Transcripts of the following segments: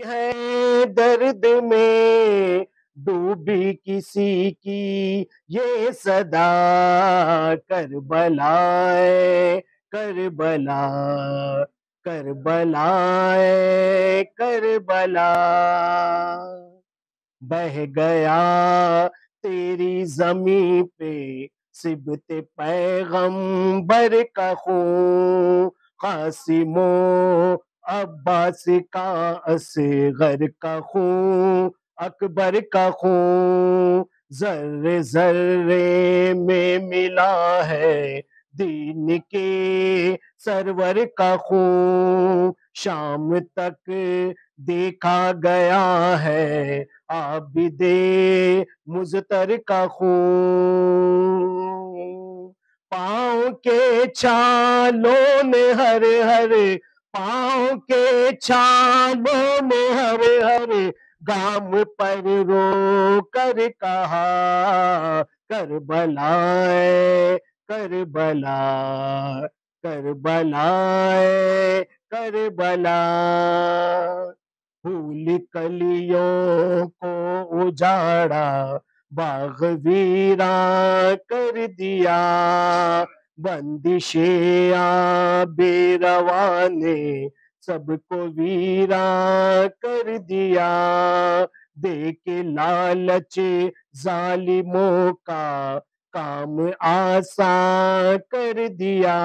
ہے درد میں ڈوبی کسی کی یہ صدا، کربلا ہے کربلا، کربلا ہے کربلا، بہہ گیا تیری زمین پہ سبت پیغمبر کا خون، قاسم و عباس کا اصغر کا خون، اکبر کا خون، ذرے ذرے میں ملا ہے دین کے سرور کا خون، شام تک دیکھا گیا ہے عابد مزتر کا خون، پاؤں کے چھالوں نے ہر ہر، پاؤں کے چھالوں نے ہر ہر گام پر رو کر کہا، کربلا ہے کربلا، کربلا ہے کربلا، پھول کلیوں کو اجاڑا، باغ ویراں کر دیا، بندش آب رواں نے سب کو ویراں کر دیا، دیکھ لالچ ظالموں کا کام آسان کر دیا،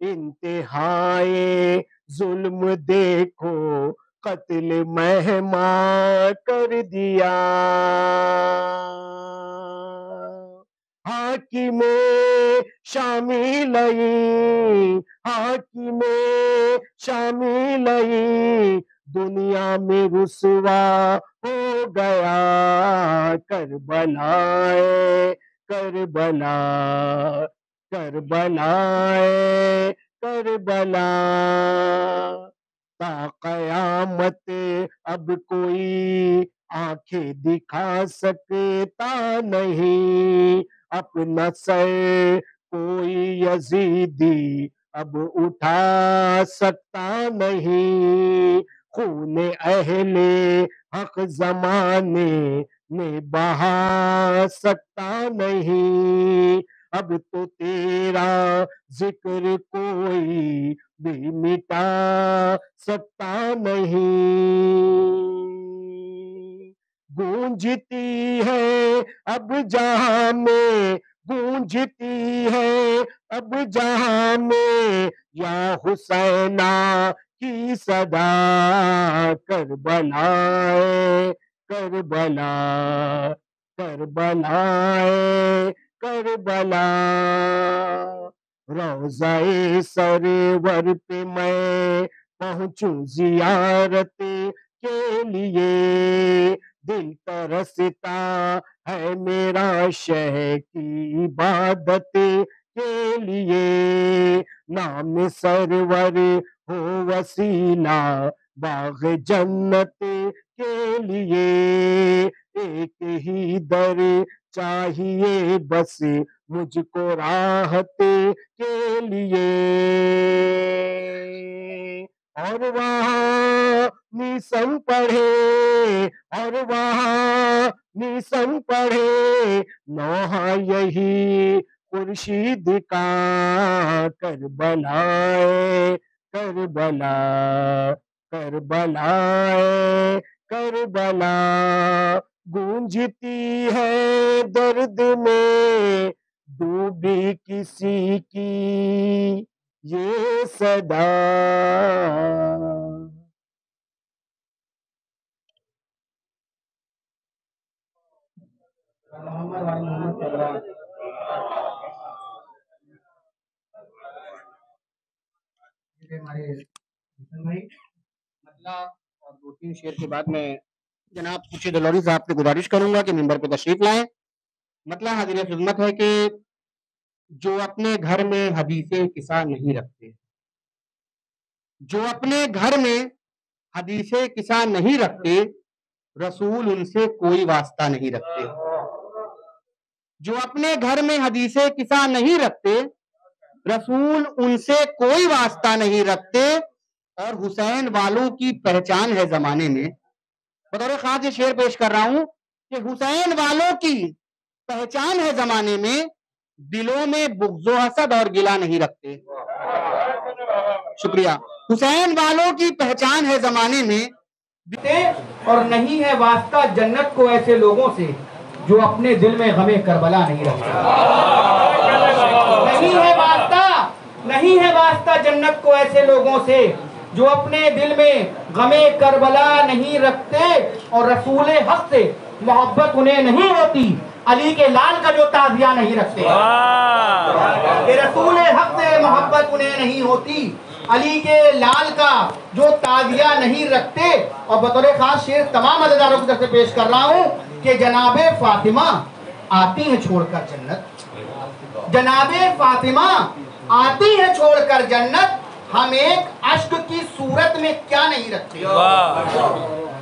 انتہائے ظلم دیکھو قتل مہما کر دیا، حاکم شامل حاکم شامل دنیا میں رسوا ہو گیا، کربلا ہے کربلا، کربلا ہے کربلا، تا قیامت اب کوئی آنکھیں دکھا سکتا نہیں، اپنا سر کوئی یزیدی اب اٹھا سکتا نہیں، خون اہل حق زمانے میں بہا سکتا نہیں، اب تو تیرا ذکر کوئی بھی مٹا سکتا نہیں، گونجتی ہے اب جہاں میں، گونجتی ہے اب جہاں میں یا حسینہ کی صدا، کربلا ہے کربلا، کربلا ہے کربلا، روضہ سرور پہ میں پہنچوں زیارت کے لیے، دل ترستا ہے میرا شہ کی عبادت کے لیے، نام سرور ہو وسیلہ باغ جنت کے لیے، ایک ہی در چاہیے بس مجھ کو راحت کے لیے، اور وہاں نیسم پڑھے اور وہاں نیسم پڑھے نوحہ یہی خورشید کا، کربلا ہے کربلا، کربلا ہے کربلا، گونجتی ہے درد میں ڈوبی کسی کی یہ صدا۔ ہمارے مطلع اور دو تین شعر کے بعد میں جناب خورشید الوری صاحب سے گزارش کروں گا کہ ممبر پہ تشریف لائیں۔ مطلع حاضر خدمت ہے کہ جو اپنے گھر میں حدیث قصہ نہیں رکھتے، جو اپنے گھر میں حدیث قصہ نہیں رکھتے، رسول ان سے کوئی واسطہ نہیں رکھتے، جو اپنے گھر میں حدیث قصہ نہیں رکھتے، رسول ان سے کوئی واسطہ نہیں رکھتے، اور حسین والوں کی پہچان ہے زمانے میں. بطور خاص یہ شعر پیش کر رہا ہوں کہ حسین والوں کی پہچان ہے زمانے میں، دلوں میں بغض و حسد اور گلہ نہیں رکھتے. شکریہ. حسین والوں کی پہچان ہے زمانے میں، اور نہیں ہے واسطہ جنت کو ایسے لوگوں سے جو اپنے دل میں غم کربلا نہیں رکھتے. نہیں ہے واسطہ جنت کو ایسے لوگوں سے جو اپنے دل میں غم کربلا نہیں رکھتے، اور رسول حق سے محبت انہیں نہیں ہوتی علی کے لال کا جو تعزیہ نہیں رکھتے. کہ رسول حق سے محبت انہیں نہیں ہوتی علی کے لال کا جو تعزیہ نہیں رکھتے. اور بطور خاص شعر تمام عزیزانوں کی طرف سے پیش کر رہا ہوں کہ جناب فاطمہ آتی ہیں چھوڑ کر جنت، جناب فاطمہ آتی ہے چھوڑ کر جنت، ہم ایک عشق کی صورت میں کیا نہیں رکھتے.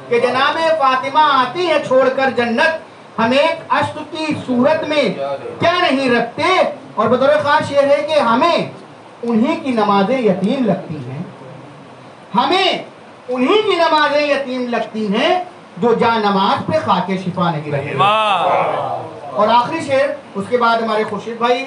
کہ جناب فاطمہ آتی ہے چھوڑ کر جنت، ہم ایک عشق کی صورت میں کیا نہیں رکھتے. اور بطور خاص یہ ہے کہ ہمیں انہی کی نمازیں یتیم لگتی ہیں، ہمیں انہی کی نمازیں یتیم لگتی ہیں جو جا نماز پہ خاک شفا نہیں رہے. اور آخری شعر اس کے بعد ہمارے خورشید بھائی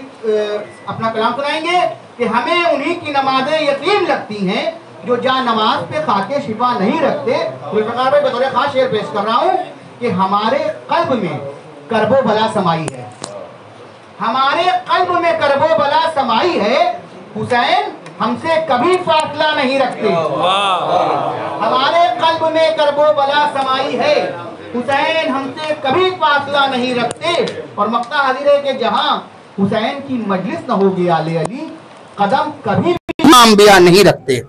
اپنا کلام سنائیں گے کہ ہمیں انہی کی نمازیں یتیم لگتی ہیں جو جا نماز پہ خاک شفا نہیں رکھتے. ذوالفقار بھائی بطور خاص شعر پیش کر رہا ہوں کہ ہمارے قلب میں کرب و بلا سمائی ہے، ہمارے قلب میں کرب و بلا سمائی ہے، حسین ہم سے کبھی فاصلہ نہیں رکھتے. ہمارے قلب میں کرب و بلا سمائی ہے، حسین ہم سے کبھی فاصلہ نہیں رکھتے. اور مقطع حاضر ہے کہ جہاں حسین کی مجلس نہ ہوگی آل علی، قدم کبھی بھی انبیاء نہیں رکھتے.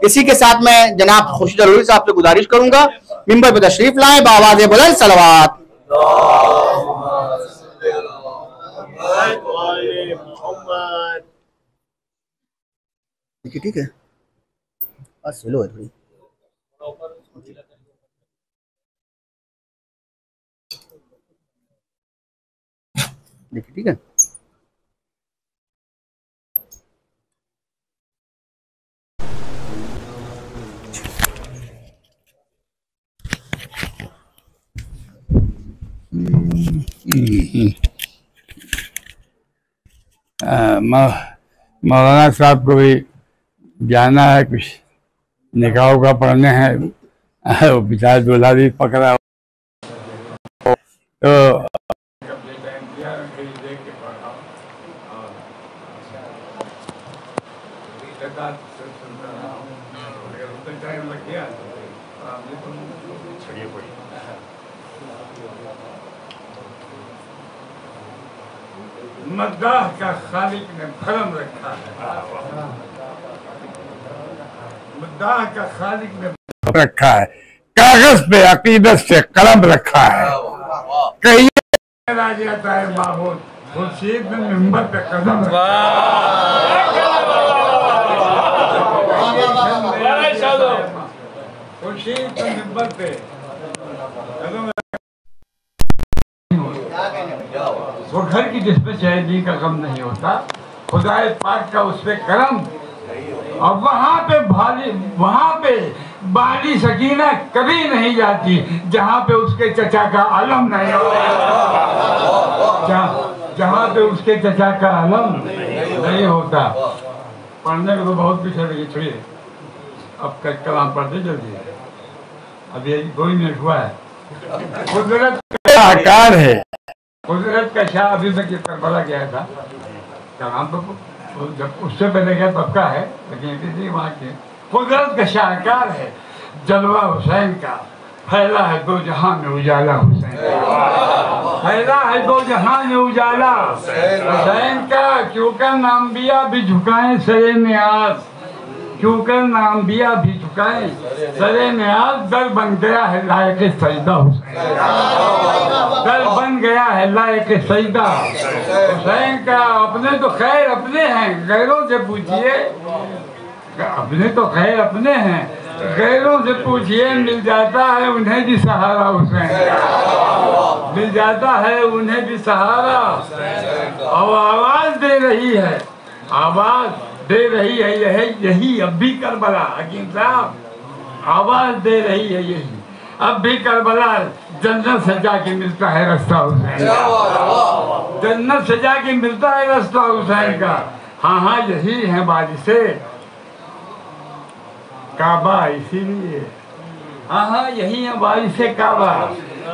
اسی کے ساتھ میں جناب خورشید الولی صاحب سے گزارش کروں گا ممبر پہ تشریف لائیں بآواز بلند صلوات. ٹھیک ہے سلو ہے تھوڑی. دیکھیے ٹھیک ہے. مولانا صاحب کو بھی جانا ہے، کچھ نکاح کا پڑھنے ہیں، وہ بچار دولہا بھی پکڑا تو مداح کا خالق نے بھرم رکھا ہے، مداح کا خالق نے رکھا ہے، کاغذ پہ عقیدت سے قلم رکھا ہے. کہیں آ جاتا ہے معبود خورشید نے ممبر پہ قدم رکھا ہے. خورشید نے ممبر پہ قدم وہ گھر کی جس پہ شہیدی کا غم نہیں ہوتا، خدا پاک کا اس پہ کرم. اور وہاں پہ بانی سکینہ کبھی نہیں جاتی جہاں پہ اس کے چچا کا علم نہیں ہوتا، جہاں پہ اس کے چچا کا علم نہیں ہوتا. پڑھنے کو تو بہت کچھ ہے، چھوڑیے اب کلام پڑھتے جلدی، اب یہ 2 ہی منٹ ہوا ہے. قدرت کا شاہکار ہے، قدرت کا شاہ. ابھی میں کربلا گیا تھا، کلام تو جب اس سے پہلے گیا تب کا ہے، لیکن وہاں کے قدرت کا شاہکار ہے جلوہ حسین کا. پھیلا ہے 2 جہاں میں اجالا حسین کا، پھیلا ہے 2 جہاں میں اجالا حسین کا. کیوں کر انبیاء بھی جھکائیں سر نیاز، کیوں کر انبیاء بھی جھکائیں سر نیاز. در بن گیا ہے لائق سجدہ حسین، در بن گیا ہے لائق سجدہ حسین کا. اپنے تو خیر اپنے ہیں، غیروں سے پوچھئے، اپنے تو خیر اپنے ہیں، غیروں سے پوچھئے. مل جاتا ہے انہیں بھی سہارا حسین کا، مل جاتا ہے انہیں بھی سہارا. اور آواز دے رہی ہے، آواز دے رہی ہے یہی اب بھی کربلا، حکیم صاحب آواز دے رہی ہے یہی اب بھی کربلا، جنت سے جا کے ملتا ہے رستہ حسین کا، جنت سے جا کے ملتا ہے رستہ حسین کا۔ ہاں ہاں یہی ہے بارش کعبہ، اسی لیے ہاں ہاں یہی ہے بارش کعبہ،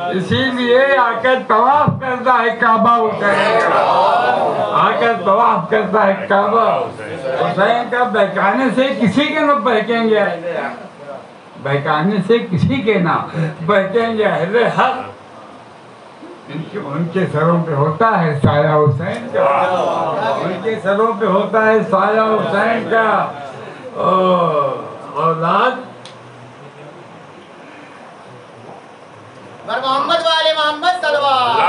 اسی لیے آ کر طواف کرتا ہے کعبہ حسین کا، آ کر طواف کرتا ہے کعبہ حسین کا۔ بہکانے سے کسی کے نہ بہکیں گے، بہکانے سے کسی کے نہ بہکیں گے اہل حق، ان کے سروں پہ ہوتا ہے سایہ حسین کا، ان کے سروں پہ ہوتا ہے سایہ حسین کا۔ اولاد محمد والے محمد صلوات،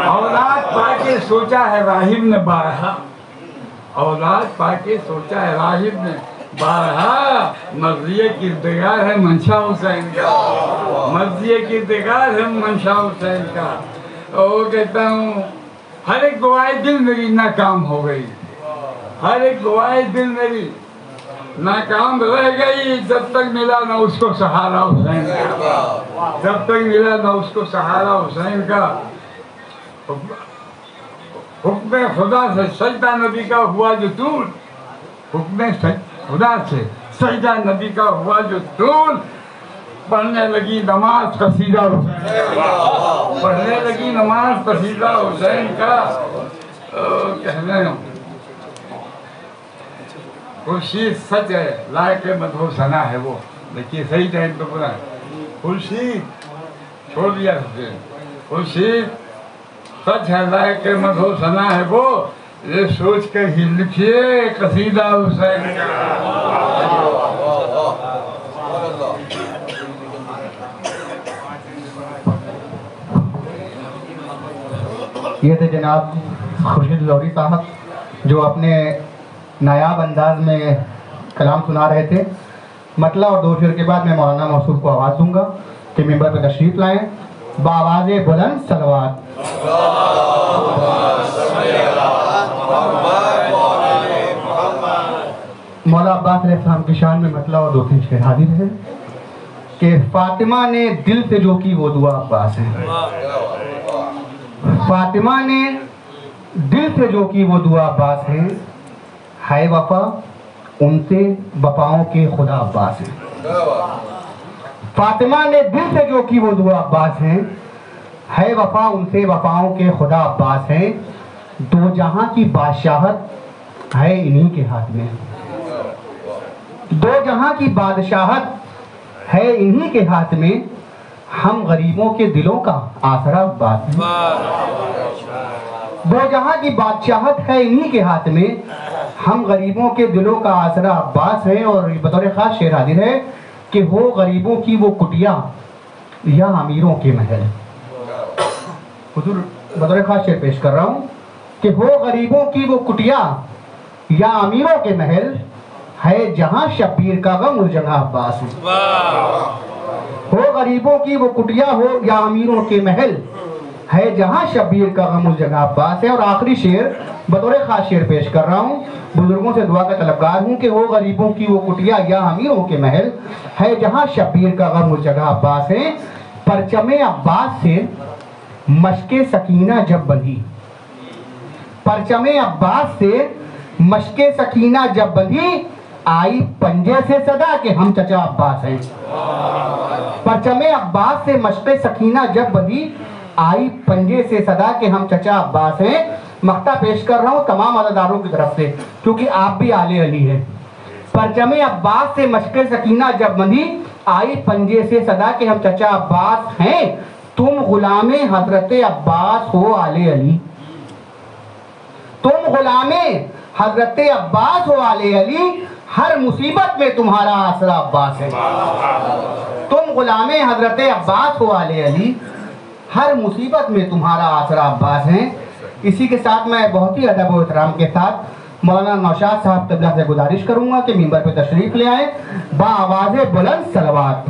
اولاد پا کے سوچا ہے راہب نے بارہا، اولاد پا کے سوچا ہے راہب نے بارہا، مرضی کردگار ہے منشا حسین کا، مرضی کردگار ہے منشا حسین کا۔ اور کہتا ہوں ہر ایک دعائے دل میری ناکام ہو گئی، ہر ایک دعائے دل میری ناکام رہ گئی، جب تک ملا نہ اس کو سہارا حسین کا، جب تک ملا نہ اس کو سہارا حسین کا۔ حکم خدا سے سجدہ نبی کا ہوا جو طول، حکم خدا سے سجدہ نبی کا ہوا جو طول، پڑھنے لگی نماز قصیدہ حسین کا، پڑھنے لگی نماز قصیدہ حسین کا۔ کہنے خورشید سچ ہے لائق مدحو ثنا ہے وہ، دیکھیے صحیح ٹائم پہ بولا ہے، خورشید چھوڑ دیا حسین، خورشید سچ ہے لائق مدحو ثنا ہے وہ، یہ سوچ کر ہی لکھیے قصیدہ حسین کا۔ یہ تھے جناب خورشید لاہوری صاحب جو اپنے نایاب انداز میں کلام سنا رہے تھے۔ مطلع اور دو شعر کے بعد میں مولانا موصوف کو آواز دوں گا کہ ممبر پہ تشریف لائیں بآواز بلند صلوات۔ مولا عباس علیہ السلام کی شان میں مطلع اور دو تین شعر حاضر ہے کہ فاطمہ نے دل سے جو کی وہ دعا عباس ہے، فاطمہ نے دل سے جو کی وہ دعا عباس ہے وفا ان سے وفاؤں کے خدا عباس ہے، فاطمہ نے دل سے جو کی وہ دعا عباس ہے وفا ان سے وفاؤں کے خدا عباس ہے، دو جہاں کی بادشاہت ہے انہی کے ہاتھ میں، دو جہاں کی بادشاہت ہے انہی کے ہاتھ میں، ہم غریبوں کے دلوں کا آسرا عباس ہے، دو جہاں کی بادشاہت ہے انہی کے ہاتھ میں، ہم غریبوں کے دلوں کا آسرا عباس ہے۔ اور بطور خاص شعر حاضر ہے کہ ہو غریبوں کی وہ کٹیا یا امیروں کے محل، حضور بطور خاص شعر پیش کر رہا ہوں کہ ہو غریبوں کی وہ کٹیا یا امیروں کے محل، ہے جہاں شبیر کا غم اس جگہ عباس ہے، ہو غریبوں کی وہ کٹیا ہو یا امیروں کے محل، ہے جہاں شبیر کا غم اس جگہ عباس ہے۔ اور آخری شعر بطور خاص شعر پیش کر رہا ہوں، بزرگوں سے دعا کا طلبگار ہوں کہ ہو غریبوں کی وہ کٹیا یا امیروں کے محل، ہے جہاں شبیر کا غم اس جگہ عباس ہے، پرچم عباس سے مشق سکینہ جب بندھی، پرچم عباس سے مشق سکینہ جب بندھی، آئی پنجے سے صدا کہ ہم چچا عباس ہیں، پرچم عباس سے مشق سکینہ جب بندھی، آئی پنجے سے صدا کہ ہم چچا عباس ہیں۔ مقطع پیش کر رہا ہوں تمام عزاداروں کی طرف سے کیونکہ آپ بھی آل علی ہیں۔ پرچم عباس سے مشق سکینہ جب بندھی، آئی پنجے سے صدا کہ ہم چچا عباس ہیں، تم غلام حضرت عباس ہو آل علی، تم غلام حضرت عباس ہو آل علی، ہر مصیبت میں تمہارا آسرا عباس ہے، تم غلام حضرت عباس ہو آل علی، ہر مصیبت میں تمہارا آسرا عباس ہے۔ اسی کے ساتھ میں بہت ہی ادب و احترام کے ساتھ مولانا نوشاد صاحب قبلہ سے گزارش کروں گا کہ ممبر پہ تشریف لے آئیں بآواز بلند صلوات۔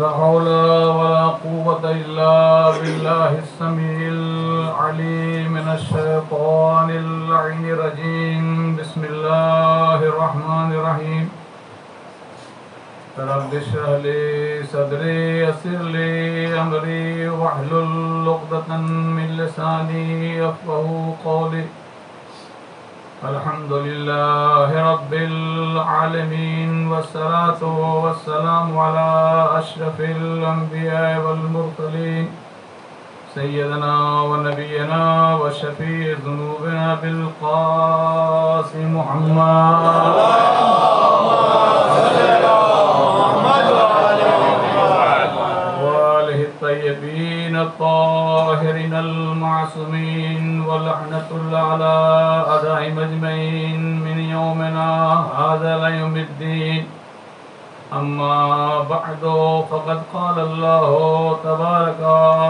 لا حول ولا قوة إلا بالله السميع العليم من الشيطان اللعين الرجيم. بسم الله الرحمن الرحيم. رب اشرح لي صدري يسر لي أمري واحلل عقدة من لساني يفقهوا قولي. الحمد لله رب العالمين والصلاة والسلام على أشرف الأنبياء والمرسلين سيدنا ونبينا وشفيع ذنوبنا بالقاسم محمد وآله الطيبين الطاهرين المعصومين ولعنة الله على أعدائهم أجمعين من يومنا هذا إلى يوم الدين. أما بعد فقد قال الله تبارك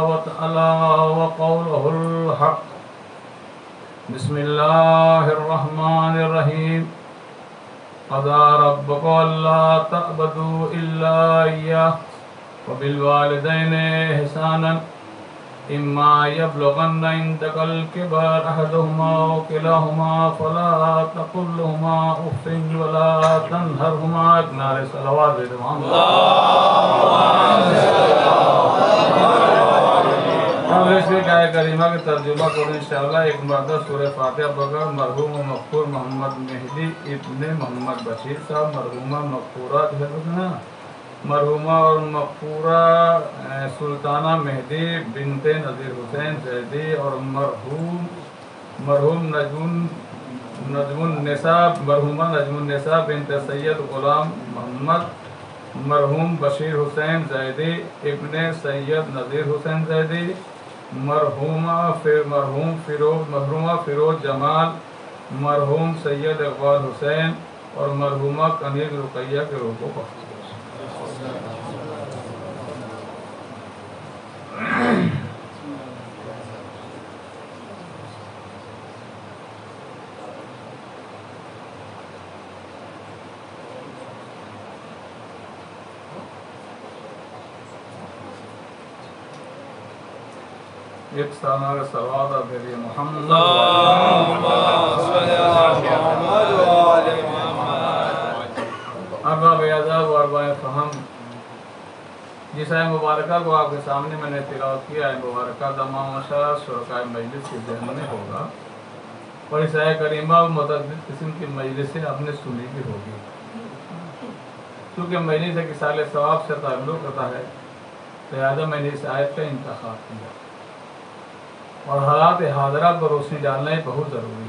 وتعالى وقوله الحق. بسم الله الرحمن الرحيم. قضى ربك ألا تعبدوا إلا إياه وبالوالدين إحسانا إما يبلغن عندك الكبر أحدهما أو كلاهما فلا تقل لهما أف ولا تنهرهما. اکنار صلوات ہم اس کے آیہ کریمہ کے ترجمہ کریں انشاءاللہ. ایک مرتبہ سورہ فاتحہ بغیر مرحوم و مغفور محمد مہدی ابن محمد بشیر صاحب، مرحومہ مغفورہ مرحومہ اور مغفورہ سلطانہ مہدی بنت نذیر حسین زیدی اور مرحوم نجم النساء بنت سید غلام محمد، مرحوم بشیر حسین زیدی ابن سید نذیر حسین زیدی، مرحومہ فیروز جمال، مرحوم سید اقبال حسین اور مرحومہ کنیز رقیہ کے روح کو بخش. ایک سالہ صلوات میری محمد ارباب اعزاز و ارباب فہم. جس آیہ مبارکہ کو آپ کے سامنے میں نے تلاوت کیا ہے مبارکہ تمام شرکائے مجلس کے ذہن میں ہوگا، اور اس آیہ کریمہ متعدد قسم کی مجلسیں آپ نے سنی بھی ہوگی. کیونکہ مجلس ایک اصال ثواب سے تعلق رکھتا ہے، لہذا میں نے اس آیت کا انتخاب کیا اور حالات حاضرہ پر روشنی ڈالنا بہت ضروری ہے.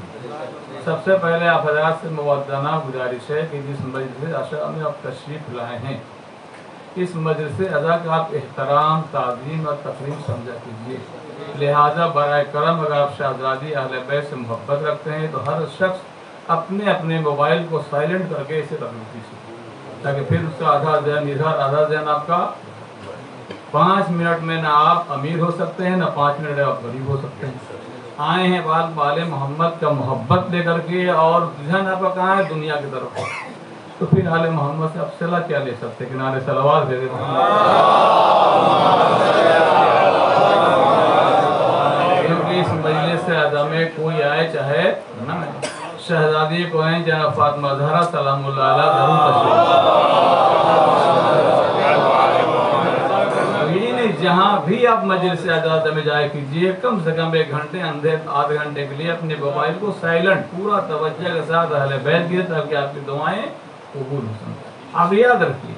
سب سے پہلے آپ حضرات سے مودانہ گزارش ہے کہ جس مجلس عشاء میں آپ تشریف لائے ہیں اس مجلس ادا کا آپ احترام، تعظیم اور تقریم سمجھا کیجیے. لہذا برائے کرم اگر آپ شہزادی اہل بیت سے محبت رکھتے ہیں تو ہر شخص اپنے اپنے موبائل کو سائلنٹ کر کے اسے رکھ لیجیے، تاکہ پھر اس کا آدھا ذہن آپ کا 5 منٹ میں نہ آپ امیر ہو سکتے ہیں نہ 5 منٹ میں آپ غریب ہو سکتے ہیں. آئے ہیں بال محمد کا محبت لے کر کے اور ذہن آپ کا کہاں ہے؟ دنیا کی طرف. تو پھر آل محمد سے آپ صلہ کیا لے سکتے؟ کنارے صلوات دے دے کیونکہ اس مجلس سے اعظم میں کوئی آئے چاہے نہ شہزادی کو ہیں جناب فاطمہ زہرا سلام اللہ علیہ جہاں بھی آپ مجلس اعزاز میں جائے کیجئے کم سے کم 1 گھنٹے آدھے گھنٹے کے لیے اپنے موبائل کو سائلنٹ پورا توجہ کے ساتھ اہل بیت کیجئے تاکہ آپ کی دعائیں قبول ہو سکیں. آپ یاد رکھیے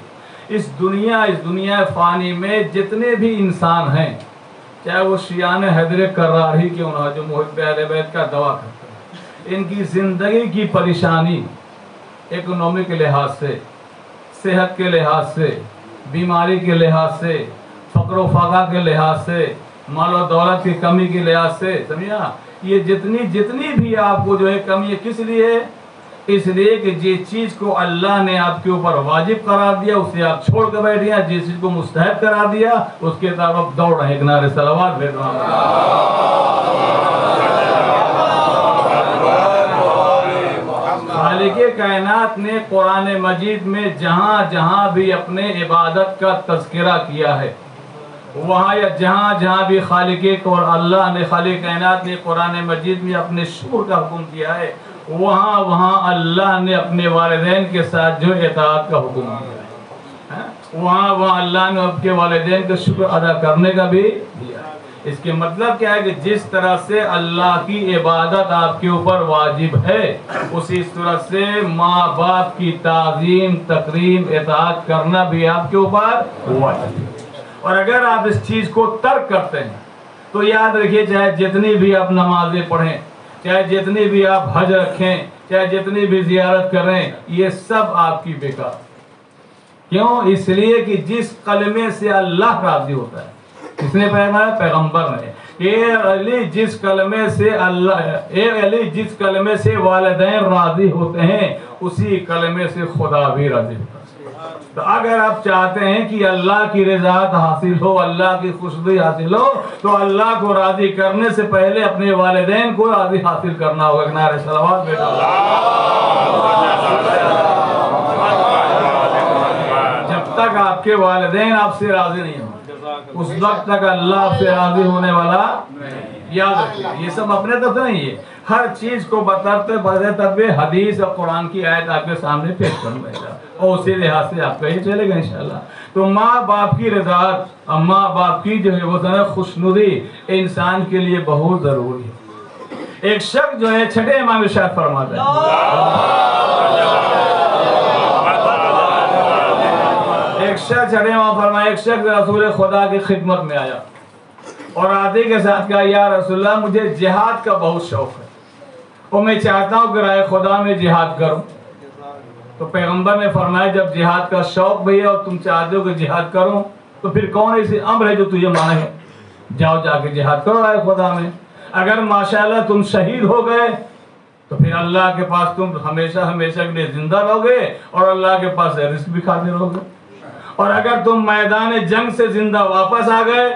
اس دنیا فانی میں جتنے بھی انسان ہیں، چاہے وہ شیعان حیدر کرار ہی کیوں نہ، جو محب اہل بیت کا دعویٰ کرتے ہیں، ان کی زندگی کی پریشانی اکنومی کے لحاظ سے، صحت کے لحاظ سے، بیماری کے لحاظ سے، فقر و فاقہ کے لحاظ سے، مال و دولت کی کمی کے لحاظ سے، سمجھا، یہ جتنی بھی آپ کو جو ہے کمی ہے، کس لیے ہے؟ اس لیے کہ جس چیز کو اللہ نے آپ کے اوپر واجب قرار دیا اسے آپ چھوڑ کے بیٹھ گئے، جس چیز کو مستحب قرار دیا اس کے طرف آپ دوڑ رہے ہیں۔ کنارے صلوات بھیج رہا ہوں۔ خالق کائنات نے قرآن مجید میں جہاں جہاں بھی اپنے عبادت کا تذکرہ کیا ہے، وہاں یا جہاں بھی اللہ نے، خالق کائنات نے قرآن مجید میں اپنے شکر کا حکم دیا ہے، وہاں اللہ نے اپنے والدین کے ساتھ جو اطاعت کا حکم دیا ہے، وہاں اللہ نے آپ کے والدین کا شکر ادا کرنے کا بھی دیا ہے۔ اس کے مطلب کیا ہے کہ جس طرح سے اللہ کی عبادت آپ کے اوپر واجب ہے، اسی طرح سے ماں باپ کی تعظیم، تکریم، اطاعت کرنا بھی آپ کے اوپر واجب ہے۔ اور اگر آپ اس چیز کو ترک کرتے ہیں تو یاد رکھیے، چاہے جتنی بھی آپ نمازیں پڑھیں، چاہے جتنی بھی آپ حج رکھیں، چاہے جتنی بھی زیارت کریں، یہ سب آپ کی بیکار۔ کیوں؟ اس لیے کہ جس کلمے سے اللہ راضی ہوتا ہے، کس نے پیغمبر؟ پیغمبر نے، اے علی جس کلمے سے والدین راضی ہوتے ہیں، اسی کلمے سے خدا بھی راضی ہوتا ہے۔ تو اگر آپ چاہتے ہیں کہ اللہ کی رضایت حاصل ہو، اللہ کی خوشنودی حاصل ہو، تو اللہ کو راضی کرنے سے پہلے اپنے والدین کو راضی حاصل کرنا ہوگا۔ نعرہ صلوات بیٹا، جب تک آپ کے والدین آپ سے راضی نہیں ہوں اس وقت تک اللہ آپ سے راضی ہونے والا یاد رکھیے۔ یہ سب اپنے طرف نہیں ہے، ہر چیز کو بتاتے حدیث اور قرآن کی آیت آپ کے سامنے پیش کروں گا، اور اسی لحاظ سے آپ کا یہ چلے گا انشاءاللہ۔ تو ماں باپ کی رضایت اور ماں باپ کی جو ہے وہ خوشنودی انسان کے لیے بہت ضروری ہے۔ ایک شخص جو ہے، چھٹے امام ارشاد فرماتا ہے، ایک شخص رسول خدا کی خدمت میں آیا اور آتے کے ساتھ کہا، یا رسول اللہ مجھے جہاد کا بہت شوق ہے اور میں چاہتا ہوں کہ راہ خدا میں جہاد کروں۔ تو پیغمبر نے فرمایا، جب جہاد کا شوق بھی ہے اور تم چاہتے ہو کہ جہاد کرو، تو پھر کون ایسی امر ہے جو تجھے مانے ہے؟ جاؤ جا کے جہاد کرو راہ خدا میں۔ اگر ماشاءاللہ تم شہید ہو گئے تو پھر اللہ کے پاس تم ہمیشہ کے لیے زندہ رہو گے اور اللہ کے پاس رزق بھی کھاتے رہو گے۔ اور اگر تم میدان جنگ سے زندہ واپس آ گئے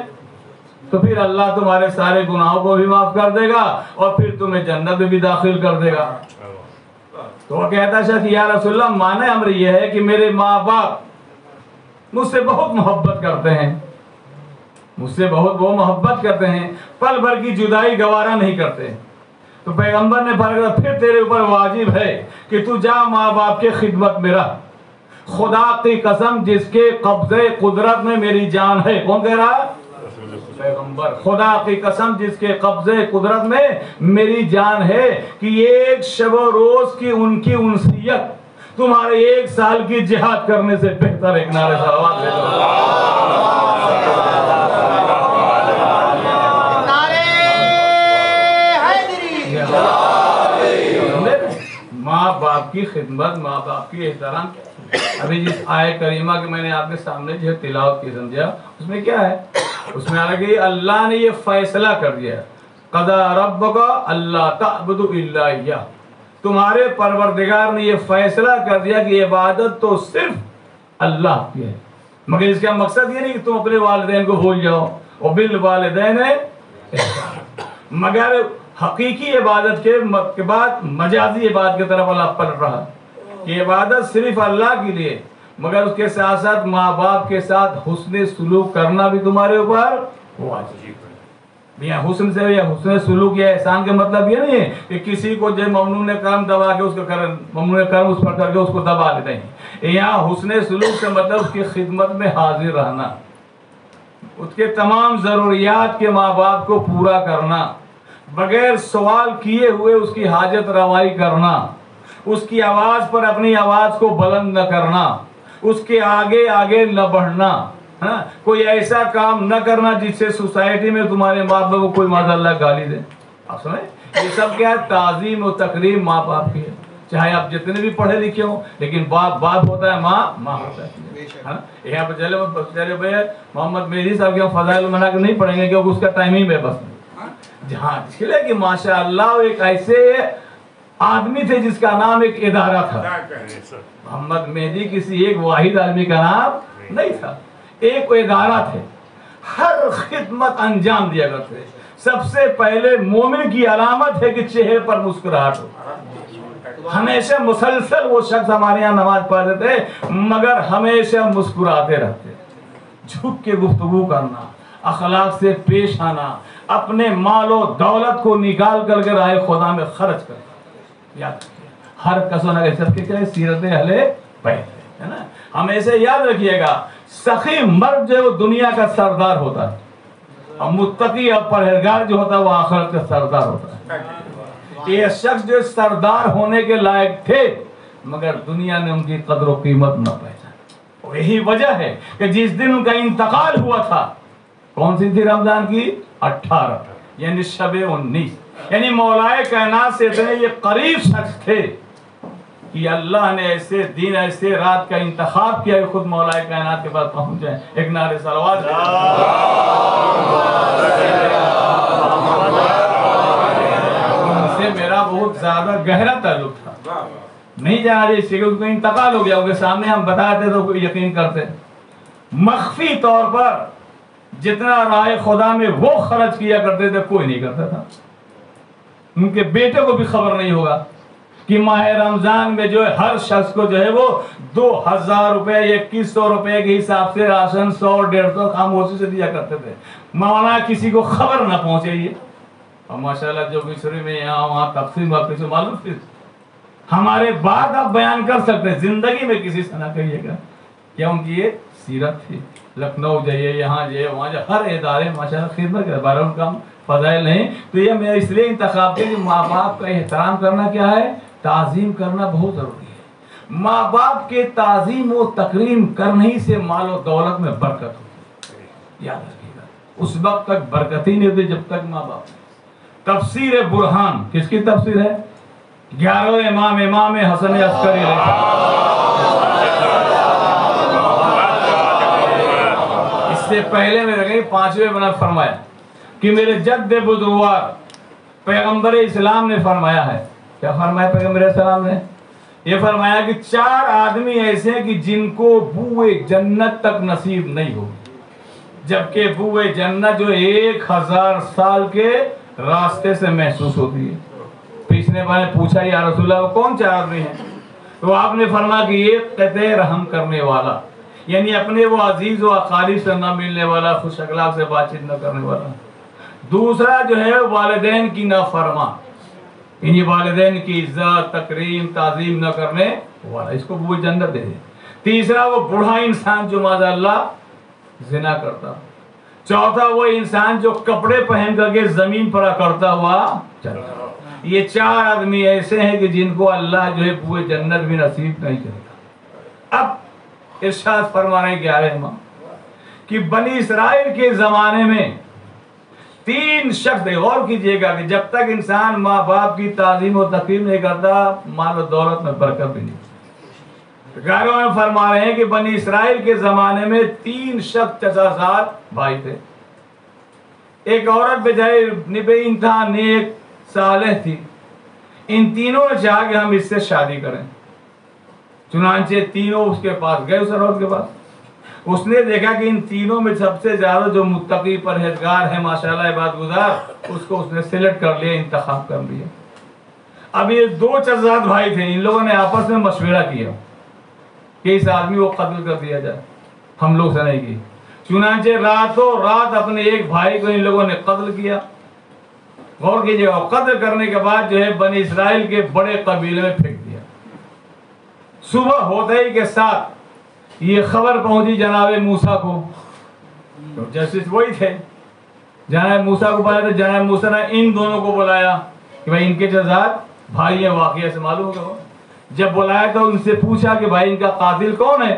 تو پھر اللہ تمہارے سارے گناہوں کو بھی معاف کر دے گا اور پھر تمہیں جنت میں بھی داخل کر دے گا۔ تو وہ کہتا ہے کہ یا رسول اللہ معنی امر یہ ہے کہ میرے ماں باپ مجھ سے بہت محبت کرتے ہیں، وہ محبت کرتے ہیں، پل بھر کی جدائی گوارا نہیں کرتے۔ تو پیغمبر نے فرمایا، پھر تیرے اوپر واجب ہے کہ تو جا ماں باپ کے خدمت میں رہ، خدا کی قسم جس کے قبضے قدرت میں میری جان ہے۔ کون کہہ رہا؟ پیغمبر۔ خدا کی قسم جس کے قبضے قدرت میں میری جان ہے کہ ایک شب و روز کی ان کی انسیت تمہارے 1 سال کی جہاد کرنے سے بہتر ہے۔ نعرہ صلوات دے دو۔ ماں باپ کی خدمت، ماں باپ کی احترام۔ ابھی جس آیت کریمہ کہ میں نے آپ کے سامنے جو تلاوت کی سمجھا، اس میں کیا ہے؟ اس میں آ رہا کہ اللہ نے یہ فیصلہ کر دیا، قضا ربک اللہ تعبدوا الا ایاہ، تمہارے پروردگار نے یہ فیصلہ کر دیا کہ عبادت تو صرف اللہ کی ہے، مگر اس کا مقصد یہ نہیں کہ تم اپنے والدین کو بھول جاؤ، وبالوالدین احسانا، مگر حقیقی عبادت کے بعد مجازی عبادت کی طرف اللہ پلٹ رہا کہ عبادت صرف اللہ کے لیے، مگر اس کے ساتھ ساتھ ماں باپ کے ساتھ حسن سلوک کرنا بھی تمہارے اوپر واجب ہے۔ یا حسن سے یا حسن سلوک یا احسان کا مطلب یہ نہیں ہے کہ کسی کو جو ممنوع کرم دبا کے اس کو ممنوع کرم اس پر کر کے اس کو دبا دیتے ہیں۔ یہاں حسن سلوک سے مطلب اس کی خدمت میں حاضر رہنا، اس کے تمام ضروریات کے ماں باپ کو پورا کرنا، بغیر سوال کیے ہوئے اس کی حاجت روائی کرنا، اس کی آواز پر اپنی آواز کو بلند نہ کرنا، اس کے آگے آگے نہ بڑھنا، ہاں، کوئی ایسا کام نہ کرنا جس سے سوسائٹی میں تمہارے ماں باپ کو کوئی معاذ اللہ گالی دے. آپ سمجھیں، یہ سب کیا ہے؟ تعظیم و تکریم ماں باپ کی ہے. چاہے آپ جتنے بھی پڑھے لکھے ہوں، لیکن باپ باپ ہوتا ہے، ماں ماں ہوتا ہے. یہاں پہ چلے بھائی محمد مہدی صاحب کے فضائل المناقب نہیں پڑھیں گے کیونکہ اس کا ٹائمنگ ہے بس. جہاں اس لیے کہ ماشاء اللہ ایک ایسے آدمی تھے جس کا نام ایک ادارہ تھا. محمد مہدی کسی ایک واحد آدمی کا نام نہیں تھا، ایک ادارہ تھے. ہر خدمت انجام دیا کرتے. سب سے پہلے مومن کی علامت ہے کہ چہرے پر مسکراہٹ ہو. ہمیشہ مسلسل وہ شخص ہمارے یہاں نماز پڑھتے تھے مگر ہمیشہ مسکراتے رہتے. جھک کے گفتگو کرنا، اخلاق سے پیش آنا، اپنے مال و دولت کو نکال کر کے راہ خدا میں خرچ کرنا. یاد رکھیے ہر کسوں نہ سب کے کیا سیرت اہل بیت ہے نا. ہمیشہ یاد رکھیے گا سخی مرد جو ہے وہ دنیا کا سردار ہوتا ہے اور متقی اور پرہیزگار جو ہوتا ہے وہ آخرت کا سردار ہوتا ہے. یہ شخص جو سردار ہونے کے لائق تھے مگر دنیا نے ان کی قدر و قیمت نہ پہچانی. یہی وجہ ہے کہ جس دن ان کا انتقال ہوا تھا، کون سی تھی؟ رمضان کی 18 یعنی شب 19. یعنی مولائے کائنات سے اتنے یہ قریب شخص تھے کہ اللہ نے ایسے دن ایسے رات کا انتخاب کیا کہ خود مولائے کائنات کے پاس پہنچ جائیں. ایک نعرے صلوات. سے میرا بہت زیادہ گہرا تعلق تھا. نہیں جانا جس سے کہ ان کو انتقال ہو گیا، ان کے سامنے ہم بتاتے تو کوئی یقین کرتے. مخفی طور پر جتنا راہ خدا میں وہ خرچ کیا کرتے تھے کوئی نہیں کرتا تھا. ان کے بیٹے کو بھی خبر نہیں ہوگا کہ ماہ رمضان میں جو ہے ہر شخص کو جو ہے وہ 2000 روپے 2100 روپے کے حساب سے راشن 100-150 خاموشی سے دیا کرتے تھے. مولانا کسی کو خبر نہ پہنچے. یہ اور ماشاءاللہ جو مصری میں یہاں وہاں تقسیم آپ کسی معلوم تھی. ہمارے بعد آپ بیان کر سکتے ہیں، زندگی میں کسی سے نہ کہیے گا. کیا ان کی یہ سیرت تھی. لکھنؤ جائیے، یہاں جائیے، وہاں جائیے، ہر ادارے ماشاءاللہ خدمت کے بارے ان کا فضائل نہیں. تو یہ میں اس لیے انتخاب کیا کہ ماں باپ کا احترام کرنا کیا ہے؟ تعظیم کرنا بہت ضروری ہے. ماں باپ کے تعظیم و تکریم کرنے ہی سے مال و دولت میں برکت ہوتی ہے. یاد رکھیے گا اس وقت تک برکت ہی نہیں ہوتی جب تک ماں باپ. تفسیر برہان کس کی تفسیر ہے؟ 11 امام حسن عسکری. اس سے پہلے میں 5ویں بنا فرمایا کہ میرے جد بزرگوار پیغمبر اسلام نے فرمایا ہے. کیا فرمایا پیغمبر اسلام نے؟ یہ فرمایا کہ 4 آدمی ایسے ہیں کہ جن کو بوئے جنت تک نصیب نہیں ہوگی، جبکہ بوئے جنت جو 1000 سال کے راستے سے محسوس ہوتی ہے. پیچھنے والے پوچھا یا رسول اللہ کون 4 آدمی ہیں؟ تو آپ نے فرمایا کہ ایک قطع رحم کرنے والا، یعنی اپنے وہ عزیز و اقارب سے نہ ملنے والا، خوش اخلاق سے بات چیت نہ کرنے والا. دوسرا جو ہے والدین کی نافرمان، یعنی والدین کی عزت تکریم تعظیم نہ کرنے والا، اس کو وہ جنت دے. تیسرا وہ بوڑھا انسان جو معاذ اللہ زنا کرتا. چوتھا وہ انسان جو کپڑے پہن کر کے زمین پر اکڑتا ہوا چلتا. یہ 4 آدمی ایسے ہیں کہ جن کو اللہ جو ہے پورے جنت بھی نصیب نہیں کرے گا. اب ارشاد فرما رہے ہیں کہ آئے امام کہ بنی اسرائیل کے زمانے میں 3 شخص، غور کیجئے گا کہ جب تک انسان ماں باپ کی تعظیم و تکریم نہیں کرتا مال و دولت میں برکت بھی نہیں. غیروں میں فرما رہے ہیں کہ بنی اسرائیل کے زمانے میں 3 شخص چچا زاد بھائی تھے. ایک عورت بے انتہا نیک صالح تھی. ان تینوں نے چاہا کہ ہم اس سے شادی کریں. چنانچہ تینوں اس کے پاس گئے، اس عورت کے پاس. اس نے دیکھا کہ ان تینوں میں سب سے زیادہ جو متقی پرہیزگار ہے ماشاءاللہ عبادت گزار، اس کو اس نے سلیکٹ کر لیا، انتخاب کر لیا. اب یہ 2 چچا بھائی تھے. ان لوگوں نے آپس میں مشورہ کیا کہ اس آدمی کو قتل کر دیا جائے. ہم لوگ سے نہیں کی. چنانچہ راتوں رات اپنے ایک بھائی کو ان لوگوں نے قتل کیا. غور کیجیے گا قتل کرنے کے بعد جو ہے بنی اسرائیل کے بڑے قبیلے میں پھینک دیا. صبح ہوتے ہی کے ساتھ یہ خبر پہنچی جناب موسیٰ کو. جسٹس وہی تھے، جناب موسیٰ کو بلایا. تو جناب موسیٰ نے ان دونوں کو بلایا کہ بھائی ان کے جزاد بھائی ہیں، واقعہ سے معلوم ہوگا. جب بلایا تو ان سے پوچھا کہ بھائی ان کا قاتل کون ہے؟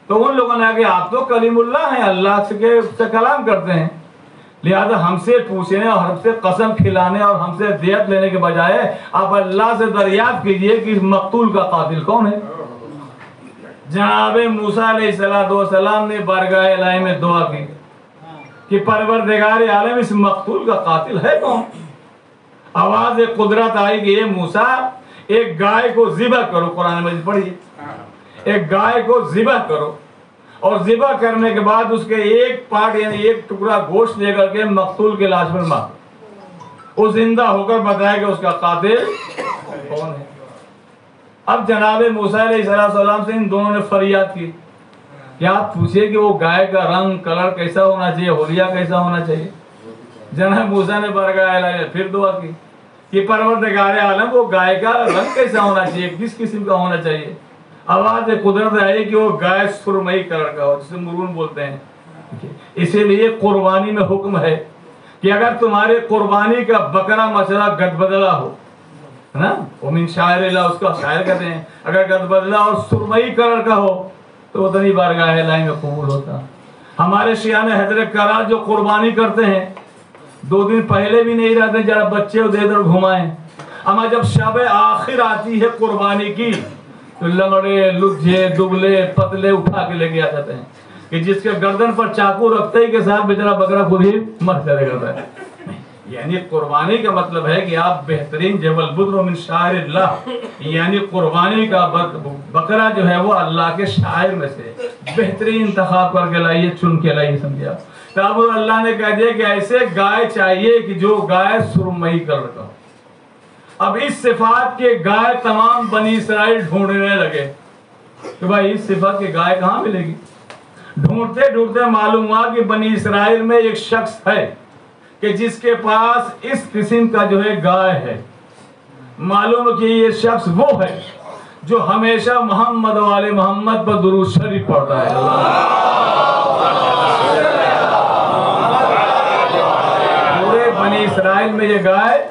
تو ان لوگوں نے کہا کہ آپ تو کلیم اللہ ہیں, اللہ سے کلام کرتے ہیں, لہذا ہم سے پوچھنے اور ہم سے قسم کھلانے اور ہم سے دیت لینے کے بجائے آپ اللہ سے دریافت کیجئے کہ اس مقتول کا قاتل کون ہے. جناب موسیٰ علیہ السلام نے بارگاہ الہی میں دعا کی کہ پروردگار عالم اس مقتول کا قاتل ہے کون. آواز قدرت آئی کہ اے موسیٰ ایک گائے کو ذبح کرو, قرآن مجید پڑھیے, ایک گائے کو ذبح کرو اور ذبح کرنے کے بعد اس کے ایک پارٹ یعنی ایک ٹکڑا گوشت لے کر کے مقتول کے لاش پر مارو, وہ زندہ ہو کر بتائے کہ اس کا قاتل کون ہے. اب جناب موسیٰ علیہ السلام سے ان دونوں نے فریاد کی کہ آپ پوچھئے کہ وہ گائے کا رنگ کلر کیسا ہونا چاہیے, حلیہ کیسا ہونا چاہیے. جناب موسیٰ نے بارگاہ الہی میں پھر دعا کی کہ پروردگار عالم وہ گائے کا رنگ کیسا ہونا چاہیے, کس قسم کا ہونا چاہیے. آواز قدرت آئی کہ وہ گائے سرمئی کلر کا ہو, جسے مرون بولتے ہیں. اسی لیے قربانی میں حکم ہے کہ اگر تمہارے قربانی کا بکرا مسئلہ گد بدلا ہو نا, ومن شاعر اللہ, اس کا شاعر کہتے ہیں, اگر گد بدلا اور سرمئی کلر کا ہو تو اتنی بارگاہ الہی میں قبول ہوتا. ہمارے شیعہ حضرت کرار جو قربانی کرتے ہیں 2 دن پہلے بھی نہیں رہتے, ذرا بچے کو دے کر گھمائیں. اما جب شب آخر آتی ہے قربانی کی تو لنگڑے لجھے دبلے پتلے اٹھا کے لے کے آ جاتے ہیں کہ جس کے گردن پر چاقو رکھتے ہی کے ساتھ بیچارہ بکرا خود ہی مر جائے گا. یعنی قربانی کا مطلب ہے کہ آپ بہترین جبل بدر من شاعر اللہ, یعنی قربانی کا بکرا جو ہے وہ اللہ کے شاعر میں سے بہترین انتخاب کر کے لائیے, چن کے لائیے, سمجھا. تب اللہ نے کہہ دیا کہ ایسے گائے چاہیے کہ جو گائے سرمئی کلر کا ہو. اب اس صفات کے گائے تمام بنی اسرائیل ڈھونڈنے لگے کہ بھائی اس صفات کی گائے کہاں ملے گی. ڈھونڈتے ڈھونڈتے معلوم ہوا کہ بنی اسرائیل میں ایک شخص ہے کہ جس کے پاس اس قسم کا جو ہے گائے ہے. معلوم کہ یہ شخص وہ ہے جو ہمیشہ محمد والے محمد پر درود شریف پڑھتا ہے. پورے بنی اسرائیل میں یہ گائے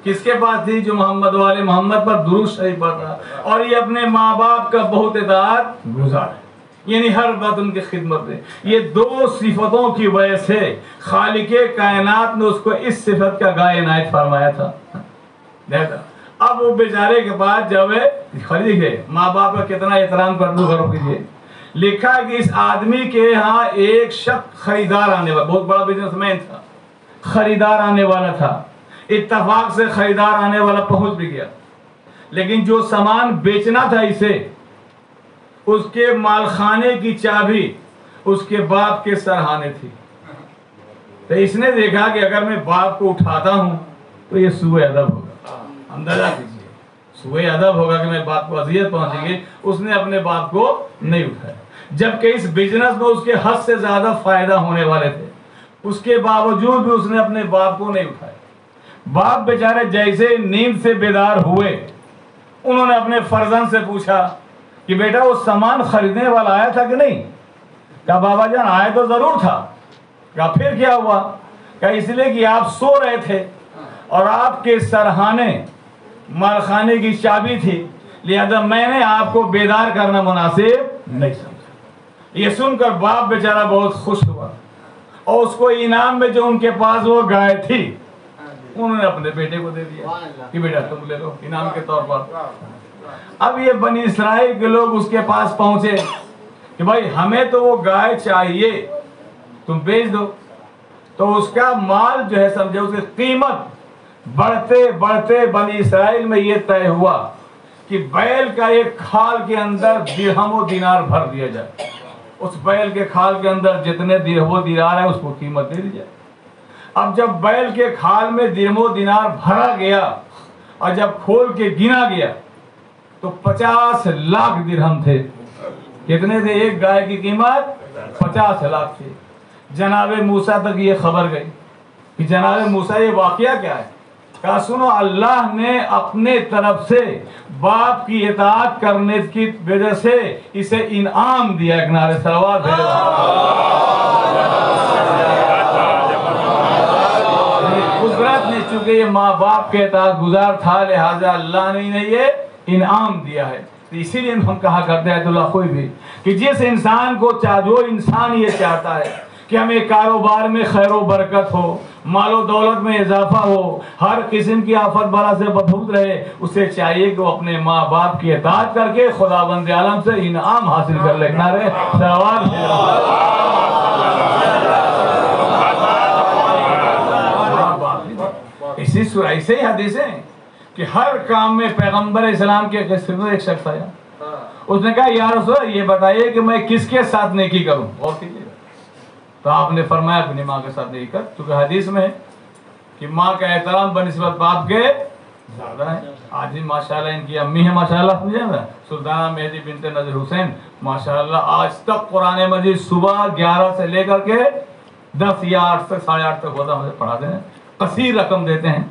کس کے پاس تھی؟ جو محمد والے محمد پر درود شریف پڑھتا, اور یہ اپنے ماں باپ کا بہت اطاعت گزار ہے, یعنی ہر بات ان کی خدمت ہے. یہ 2 صفتوں کی وجہ سے خالق کائنات نے اس کو اس صفت کا گائے عنایت فرمایا تھا. اب وہ بیچارے کے بعد جب خرید گئے, ماں باپ کا کتنا احترام کر دو گھروں کیجیے. لکھا کہ اس آدمی کے ہاں ایک شخص خریدار آنے والا, بہت بڑا بزنس مین تھا, خریدار آنے والا تھا. اتفاق سے خریدار آنے والا پہنچ بھی گیا, لیکن جو سامان بیچنا تھا اسے, اس کے مالخانے کی چابی اس کے باپ کے سرہانے تھی. تو اس نے دیکھا کہ اگر میں باپ کو اٹھاتا ہوں تو یہ سوء ادب ہوگا. اندازہ کیجیے, سوء ادب ہوگا کہ میں باپ کو اذیت پہنچے گی. اس نے اپنے باپ کو نہیں اٹھایا, جبکہ اس بزنس میں اس کے حد سے زیادہ فائدہ ہونے والے تھے. اس کے باوجود بھی اس نے اپنے باپ کو نہیں اٹھایا. باپ بیچارے جیسے نیند سے بیدار ہوئے, انہوں نے اپنے فرزند سے پوچھا کہ بیٹا وہ سامان خریدنے والا آیا تھا کہ نہیں؟ کہا بابا جان آیا تو ضرور تھا. کہا پھر کیا ہوا؟ کہا اس لیے کہ آپ سو رہے تھے اور آپ کے سرہانے مالخانے کی چابی تھی, لہذا میں نے آپ کو بیدار کرنا مناسب نہیں سمجھا. یہ سن کر باپ بیچارہ بہت خوش ہوا, اور اس کو انعام میں جو ان کے پاس وہ گائے تھی انہوں نے اپنے بیٹے کو دے دیا کہ بیٹا تم لے لو انعام کے طور پر. اب یہ بنی اسرائیل کے لوگ اس کے پاس پہنچے کہ بھائی ہمیں تو وہ گائے چاہیے, تم بیچ دو. تو اس کا مال جو ہے سمجھے, اس کی قیمت بڑھتے بڑھتے بنی اسرائیل میں یہ طے ہوا کہ بیل کا ایک کھال کے اندر درہم و دینار بھر دیا جائے. اس بیل کے کھال کے اندر جتنے درہم و دینار ہے اس کو قیمت دے دی جائے. اب جب بیل کے کھال میں درہم و دینار بھرا گیا اور جب کھول کے گنا گیا تو 50 لاکھ درہم تھے. کتنے تھے؟ ایک گائے کی قیمت 50 لاکھ تھی. جناب موسیٰ تک یہ خبر گئی کہ جناب موسیٰ یہ واقعہ کیا ہے؟ کہا سنو, اللہ نے اپنے طرف سے باپ کی اطاعت کرنے کی وجہ سے اسے انعام دیا. ایک نعرہ صلوات ہے. قدرت نے چونکہ یہ ماں باپ کے اطاعت گزار تھا, لہذا اللہ نے یہ انعام دیا ہے. اسی لیے ہم کہا کرتے ہیں اللہ کوئی بھی کہ جس انسان کو جو انسان یہ چاہتا ہے کہ ہمیں کاروبار میں خیر و برکت ہو، مال و دولت میں اضافہ ہو، ہر قسم کی آفت بلا سے محفوظ رہے، اسے چاہیے کہ وہ اپنے ماں باپ کی اطاعت کر کے خداوند عالم سے انعام حاصل کر لے۔ نعرہ سلوات۔ ایسے ہی حدیث ہیں کہ ہر کام میں پیغمبر اسلام کے ایک شخص آیا، اس نے کہا یا رسول اللہ یہ بتائیے کہ میں کس کے ساتھ نیکی کروں، اور کیجیے گا۔ تو آپ نے فرمایا اپنی ماں کے ساتھ نیکی کر، کیونکہ حدیث میں ہے کہ ماں کا احترام بنسبت باپ کے زیادہ ہے۔ آج بھی ماشاءاللہ ان کی امی ہیں ماشاءاللہ، سمجھے نا، سلطانہ مہدی بنت نذیر حسین ماشاءاللہ آج تک قرآن مجید صبح 11 سے لے کر کے 10 یا 8 تک 8:30 تک ہوتا مجھے پڑھاتے ہیں، کثیر رقم دیتے ہیں،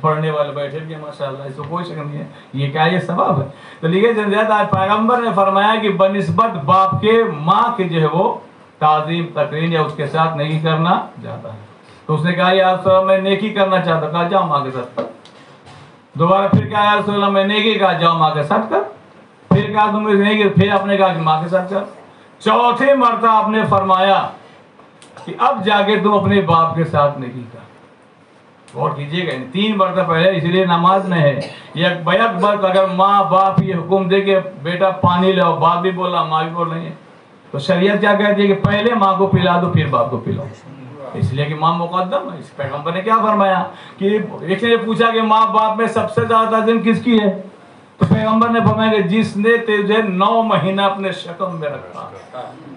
پڑھنے والے بیٹھے بھی ہیں ماشاءاللہ، اس کو کوئی شک نہیں ہے، یہ کیا یہ ثواب ہے۔ تو لیکن جنزیات آج پیغمبر نے فرمایا کہ بنسبت باپ کے ماں کے جو ہے وہ تعظیم تقریم یا اس کے ساتھ نیکی کرنا جاتا ہے۔ تو اس نے کہا یا رسول اللہ میں نیکی کرنا چاہتا، کہا جاؤ ماں کے ساتھ کر۔ دوبارہ پھر کہا یا رسول اللہ میں نیکی، کہا جاؤ ماں کے ساتھ کر۔ پھر کہا تم نیکی، پھر آپ نے کہا کہ ماں کے ساتھ کر۔ چوتھی مرتبہ آپ نے فرمایا کہ اب جا کے تم اپنے باپ کے ساتھ نیکی کر۔ غور کیجیے گا، 3 مرتبہ پہلے، اس لیے نماز میں ہے یک بیک بات اگر ماں باپ یہ حکم دے کہ بیٹا پانی لے، باپ بھی بولا ماں بھی بول رہی ہے، تو شریعت کیا کہتی ہے کہ پہلے ماں کو پلا دو پھر باپ کو پلاؤ، اس لیے کہ ماں مقدم ہے۔ اس پیغمبر نے کیا فرمایا کہ ایک نے پوچھا کہ ماں باپ میں سب سے زیادہ تعظیم کس کی ہے، تو پیغمبر نے فرمایا کہ جس نے تجھے 9 مہینہ اپنے شکم میں رکھا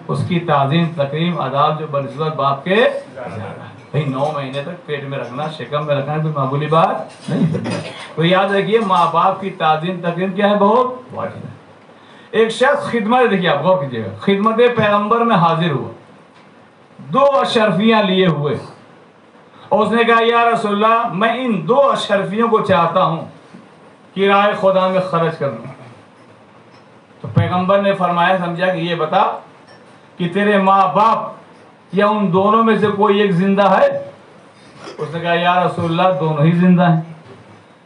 اس کی تعظیم تقریم آداب جو بنسبت باپ کے زیادہ ہے۔ 9 مہینے تک پیٹ میں رکھنا، شکم میں رکھنا کوئی معمولی بات نہیں ہے۔ تو یاد رکھیے ماں باپ کی تعظیم تقریم کیا ہے، بہت واجب ہے۔ ایک شخص خدمت، دیکھیے آپ غور کیجیے گا، خدمت پیغمبر میں حاضر ہوا، 2 اشرفیاں لیے ہوئے، اور اس نے کہا یا رسول اللہ میں ان 2 اشرفیوں کو چاہتا ہوں کہ راہ خدا میں خرچ کرنا۔ تو پیغمبر نے فرمایا، سمجھا کہ یہ بتا کہ تیرے ماں باپ یا ان دونوں میں سے کوئی ایک زندہ ہے؟ اس نے کہا یا رسول اللہ دونوں ہی زندہ ہیں۔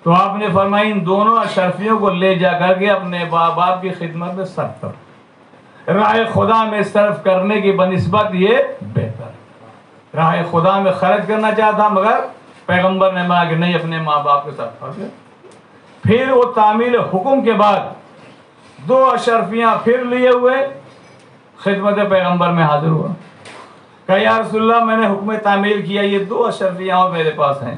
تو آپ نے فرمایا ان دونوں اشرفیوں کو لے جا کر کے اپنے ماں باپ کی خدمت میں صرف کر، راہ خدا میں صرف کرنے کی بنسبت یہ بہتر۔ راہ خدا میں خرچ کرنا چاہتا مگر پیغمبر نے کہا کہ نہیں، اپنے ماں باپ کے ساتھ خرچ۔ پھر وہ تعمیل حکم کے بعد 2 اشرفیاں پھر لیے ہوئے خدمت پیغمبر میں حاضر ہوا، کہا یا رسول اللہ میں نے حکم تعمیل کیا، یہ 2 اشرفیاں اور میرے پاس ہیں،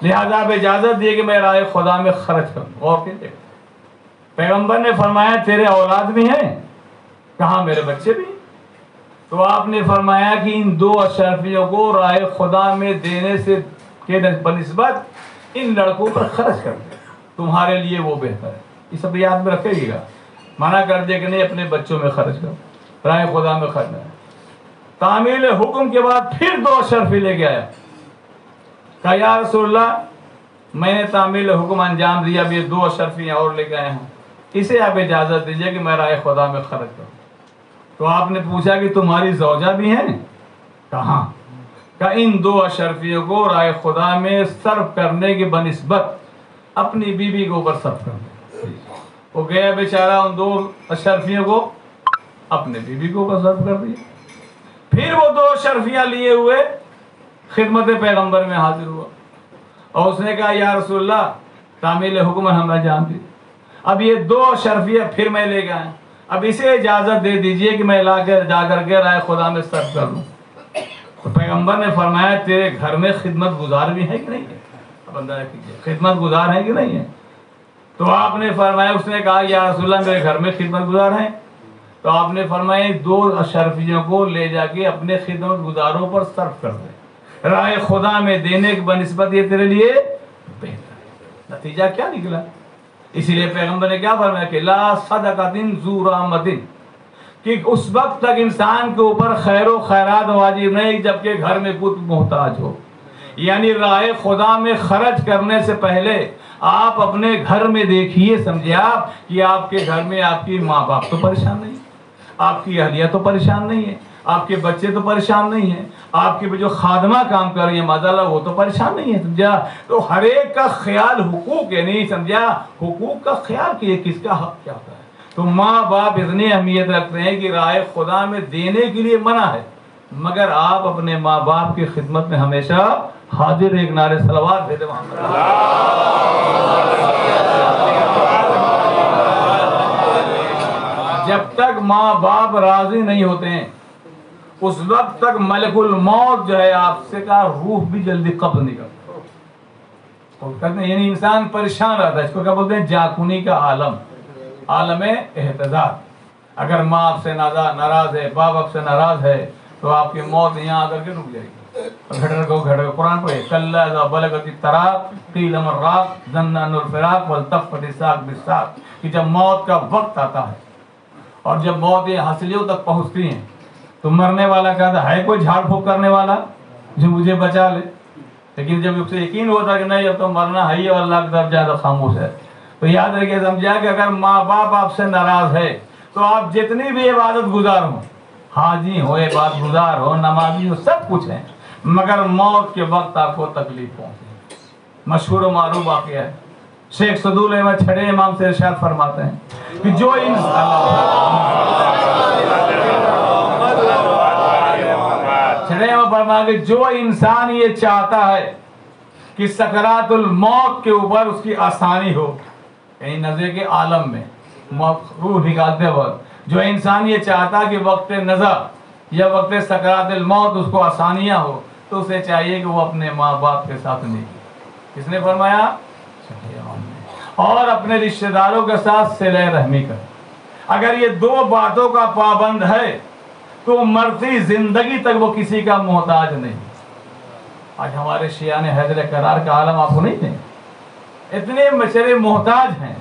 لہذا آپ اجازت دیے کہ میں راہ خدا میں خرچ کروں۔ غور کیجیے، پیغمبر نے فرمایا تیرے اولاد بھی ہیں؟ کہاں میرے بچے بھی؟ تو آپ نے فرمایا کہ ان 2 اشرفیوں کو راہ خدا میں دینے سے کے بنسبت ان لڑکوں پر خرچ کر دیں، تمہارے لیے وہ بہتر ہے۔ یہ سب یاد میں رکھے گا، منع کر دے کہ نہیں اپنے بچوں میں خرچ کرو، راہ خدا میں خرچ کرو۔ تعمیل حکم کے بعد پھر 2 اشرفی لے کے آیا، کہا یا رسول اللہ میں نے تعمیل حکم انجام دیا، اب یہ 2 اشرفیاں اور لے کے آئے ہوں، اسے آپ اجازت دیجئے کہ میں راہ خدا میں خرچ کروں۔ تو آپ نے پوچھا کہ تمہاری زوجہ بھی ہیں؟ کہاں؟ کہ ان 2 اشرفیوں کو راہ خدا میں صرف کرنے کی بنسبت اپنی بیوی کے اوپر صرف کر دیں۔ وہ گیا بیچارہ ان 2 اشرفیوں کو اپنے بیوی کے اوپر صرف کر دیا۔ پھر وہ 2 اشرفیاں لیے ہوئے خدمت پیغمبر میں حاضر ہوا، اور اس نے کہا یا رسول اللہ تعمیل حکم ہم نے جان دی، اب یہ 2 اشرفیاں پھر میں لے گیا، اب اسے اجازت دے دیجئے کہ میں جا کر کے راہ خدا میں صرف کر لوں۔ تو پیغمبر نے فرمایا تیرے گھر میں خدمت گزار بھی ہے کہ نہیں ہے؟ اب اندازہ کیجیے خدمت گزار ہے کہ نہیں ہے؟ تو آپ نے فرمایا، اس نے کہا یا رسول اللہ میرے گھر میں خدمت گزار ہیں۔ تو آپ نے فرمایا 2 اشرفیوں کو لے جا کے اپنے خدمت گزاروں پر صرف کر دے، راہ خدا میں دینے کی بنسبت یہ تیرے لیے بہتر ہے۔ نتیجہ کیا نکلا؟ اسی لیے پیغمبر نے کیا فرمایا کہ لا صدقۃ ذو رحمۃ، کہ اس وقت تک انسان کے اوپر خیر و خیرات واجب نہیں جبکہ گھر میں کوئی محتاج ہو۔ یعنی راہ خدا میں خرچ کرنے سے پہلے آپ اپنے گھر میں دیکھیے، سمجھے آپ کہ آپ کے گھر میں آپ کی ماں باپ تو پریشان نہیں، آپ کی اہلیہ تو پریشان نہیں ہے، آپ کے بچے تو پریشان نہیں ہیں، آپ کی جو خادمہ کام کر رہی ہیں ماشاءاللہ وہ تو پریشان نہیں ہے، سمجھا؟ تو ہر ایک کا خیال حقوق ہے، نہیں سمجھا؟ حقوق کا خیال کہ کس کا حق کیا ہوتا ہے، تو ماں باپ اتنی اہمیت رکھتے ہیں کہ راہ خدا میں دینے کے لیے منع ہے، مگر آپ اپنے ماں باپ کی خدمت میں ہمیشہ حاضر. ایک نعرے صلوات بھیجے محمد. جب تک ماں باپ راضی نہیں ہوتے ہیں اس وقت تک ملک الموت جو ہے آپ سے کا روح بھی جلدی قبض نہیں کرتا. تو کہتے ہیں یعنی انسان پریشان رہتا ہے. اس کو کیا بولتے ہیں؟ جاکونی کا عالم، عالم احتضار. اگر ماں آپ سے ناراض ہے، باپ آپ سے ناراض ہے، تو آپ کی موت یہاں آ کر کے رک جائے گی. گھڑ قرآن پڑھے کلا اذا بلغت التراق قیل من راق ظن ان الفراق والتفت الساق بالساق، کہ جب موت کا وقت آتا ہے اور جب موت یہ ہنسلیوں تک پہنچتی ہیں تو مرنے والا کہتا ہے کوئی جھاڑ پھونک کرنے والا جو مجھے بچا لے. لیکن جب اسے یقین ہوتا کہ نہیں اب تو مرنا ہے ہی اور اللہ کی طرف زیادہ خاموش ہے، تو یاد رکھیے سمجھا کہ اگر ماں باپ آپ سے ناراض ہے تو آپ جتنی بھی عبادت گزار ہوں، حاجی ہو، عبادت گزار ہو، نمازی ہو، سب کچھ ہے، مگر موت کے وقت آپ کو تکلیف پہنچے. مشہور و معروف واقعہ ہے. شیخ صدول احمد چھڑے امام سے ارشاد فرماتے ہیں کہ جو جو انسان یہ چاہتا ہے کہ سکرات الموت کے اوپر اس کی آسانی ہو، یعنی نظر کے عالم میں روح نکالتے وقت جو انسان یہ چاہتا کہ وقت نظر یا وقت سکرات الموت اس کو آسانیاں ہو، تو اسے چاہیے کہ وہ اپنے ماں باپ کے ساتھ نہیں. کس نے فرمایا؟ اور اپنے رشتہ داروں کے ساتھ صلہ رحمی کر. اگر یہ دو باتوں کا پابند ہے تو مرتی زندگی تک وہ کسی کا محتاج نہیں. آج ہمارے شیعان حیدر کرار کا عالم آپ کو نہیں ہے، اتنے بچارے محتاج ہیں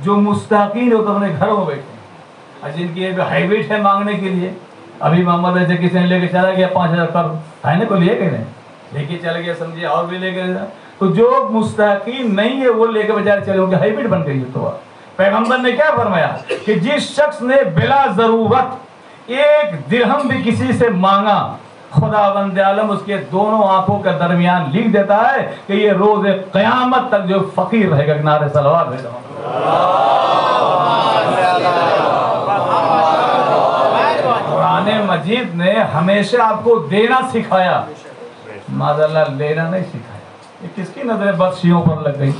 جو مستحقین ہو تو اپنے گھروں میں بیٹھے ہیں، جن کی ایک ہیبٹ ہے مانگنے کے لیے. ابھی محمد ایسے کسی نے لے کے چلا گیا 5000 کر ہے نا کو لیے گئے لے کے چل گیا سمجھے اور بھی لے گئے. تو جو مستحقین نہیں ہے وہ لے کے بچارے چلے، ان کی ہیبٹ بن گئی. تو پیغمبر نے کیا فرمایا کہ جس شخص نے بلا ضرورت ایک درہم بھی کسی سے مانگا، خداوند عالم اس کے دونوں آنکھوں کے درمیان لکھ دیتا ہے کہ یہ روز قیامت تک جو فقیر رہے گا. نعرے صلوات ہے. قرآن مجید نے ہمیشہ آپ کو دینا سکھایا، معذاللہ لینا نہیں سکھایا. یہ کس کی نظریں بدشیوں پر لگ گئی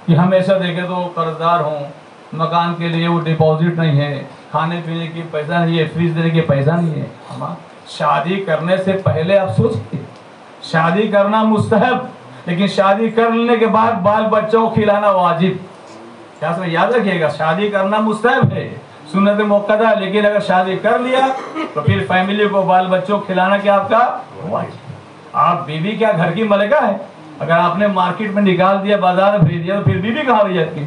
کہ ہمیشہ دیکھے تو قرضدار ہوں، مکان کے لیے وہ ڈپازٹ نہیں ہے، کھانے پینے کی پیسہ نہیں ہے، فیس دینے کی پیسہ نہیں ہے. شادی کرنے سے پہلے آپ سوچیے، شادی کرنا مستحب، لیکن شادی کر لینے کے بعد بال بچوں کو کھلانا واجب. کیا سب یاد رکھیے گا، شادی کرنا مستحب ہے، سنت موقدہ، لیکن اگر شادی کر لیا تو پھر فیملی کو بال بچوں کو کھلانا کیا آپ کا واجب. آپ بیوی کیا گھر کی ملکہ ہے؟ اگر آپ نے مارکیٹ میں نکال دیا، بازار میں بھیج دیا، تو پھر بیوی کہاں رہی جاتی؟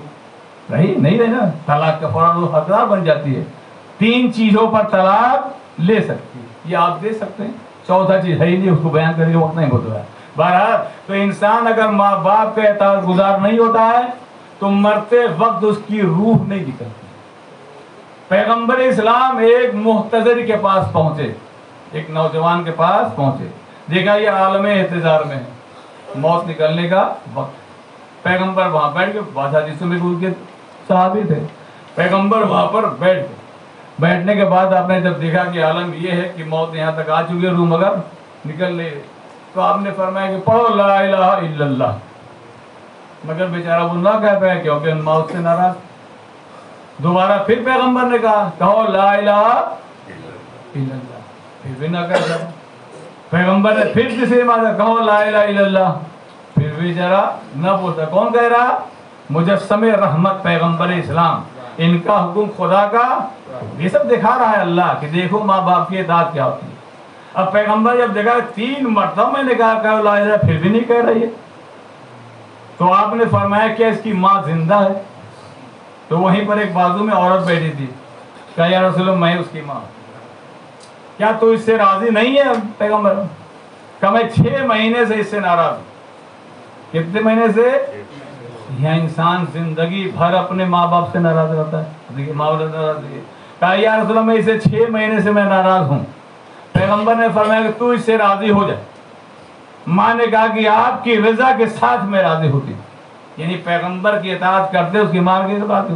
نہیں رہی نا. طلاق کا فوراً حقدار بن جاتی ہے. 3 چیزوں پر طلاق لے سکتی ہے، یہ آپ دے سکتے ہیں. چوتھا چیز ہے ہی نہیں، اس کو بیان کرنے کے وقت نہیں ہوتا ہے. بہرحال تو انسان اگر ماں باپ کا اطاعت گزار نہیں ہوتا ہے تو مرتے وقت اس کی روح نہیں نکلتی. پیغمبر اسلام ایک محتضر کے پاس پہنچے، ایک نوجوان کے پاس پہنچے، دیکھا یہ عالم احتضار میں ہے، موت نکلنے کا وقت. پیغمبر وہاں بیٹھ کے بادشاہ جسم میں کے صحابی تھے، پیغمبر وہاں پر بیٹھ گئے. بیٹھنے کے بعد آپ نے جب دیکھا کہ عالم یہ ہے کہ موت یہاں تک آ چکی ہے، روح مگر نکل رہی ہے، تو آپ نے فرمایا کہ پڑھو لا الہ الا اللہ. مگر بیچارہ وہ نہ کہہ پایا کیونکہ موت سے ناراض. دوبارہ پھر پیغمبر نے کہا کہو لا الہ الا اللہ، پھر بھی نہ کہہ سکا. پیغمبر نے پھر تیسری بار کہو لا الہ الا اللہ، پھر بھی ذرا نہ بولتا. کون کہہ رہا؟ مجسم رحمت پیغمبر اسلام. ان کا حکم خدا کا، یہ سب دکھا رہا ہے اللہ کہ دیکھو ماں باپ کی اطاعت کیا ہوتی ہے. اب پیغمبر جب دیکھا 3 مرتبہ میں نے کہا کہو لا الہ، پھر بھی نہیں کہہ رہی ہے، تو آپ نے فرمایا کہ اس کی ماں زندہ ہے. تو وہیں پر ایک بازو میں عورت بیٹھی تھی، کہا یا رسول اللہ میں اس کی ماں، کیا تو اس سے راضی نہیں ہے؟ پیغمبر کہ میں 6 مہینے سے اس سے ناراض ہوں. کتنے مہینے سے؟ یہاں انسان زندگی بھر اپنے ماں باپ سے ناراض رہتا ہے. دیکھیے ماں باپ ناراض ہے. کہا یا رسول اللہ میں اسے 6 مہینے سے میں ناراض ہوں. پیغمبر نے فرمایا کہ تو اس سے راضی ہو جائے. ماں نے کہا کہ آپ کی رضا کے ساتھ میں راضی ہوتی، یعنی پیغمبر کی اطاعت کرتے اس کی ماں کی بات ہو.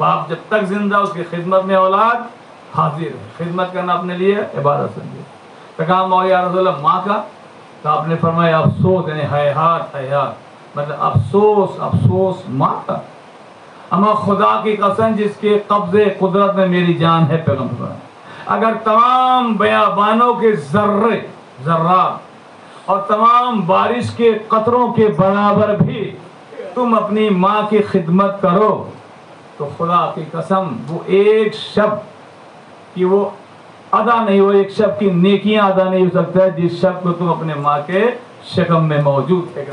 باپ جب تک زندہ اس کی خدمت میں اولاد حاضر ہے، خدمت کرنا اپنے لیے عبادت سمجھے. تو کہا مولا یا رسول اللہ ماں کا؟ تو آپ نے فرمایا افسوس، یعنی حیات مطلب افسوس افسوس ماں کا. اما خدا کی قسم جس کے قبضے قدرت میں میری جان ہے پیغمبر، اگر تمام بیابانوں کے ذرات اور تمام بارش کے قطروں کے برابر بھی تم اپنی ماں کی خدمت کرو تو خدا کی قسم وہ ایک شب کی وہ ادا نہیں ہو، ایک شب کی نیکیاں ادا نہیں ہو سکتا ہے جس شب کو تم اپنے ماں کے شکم میں موجود ہے.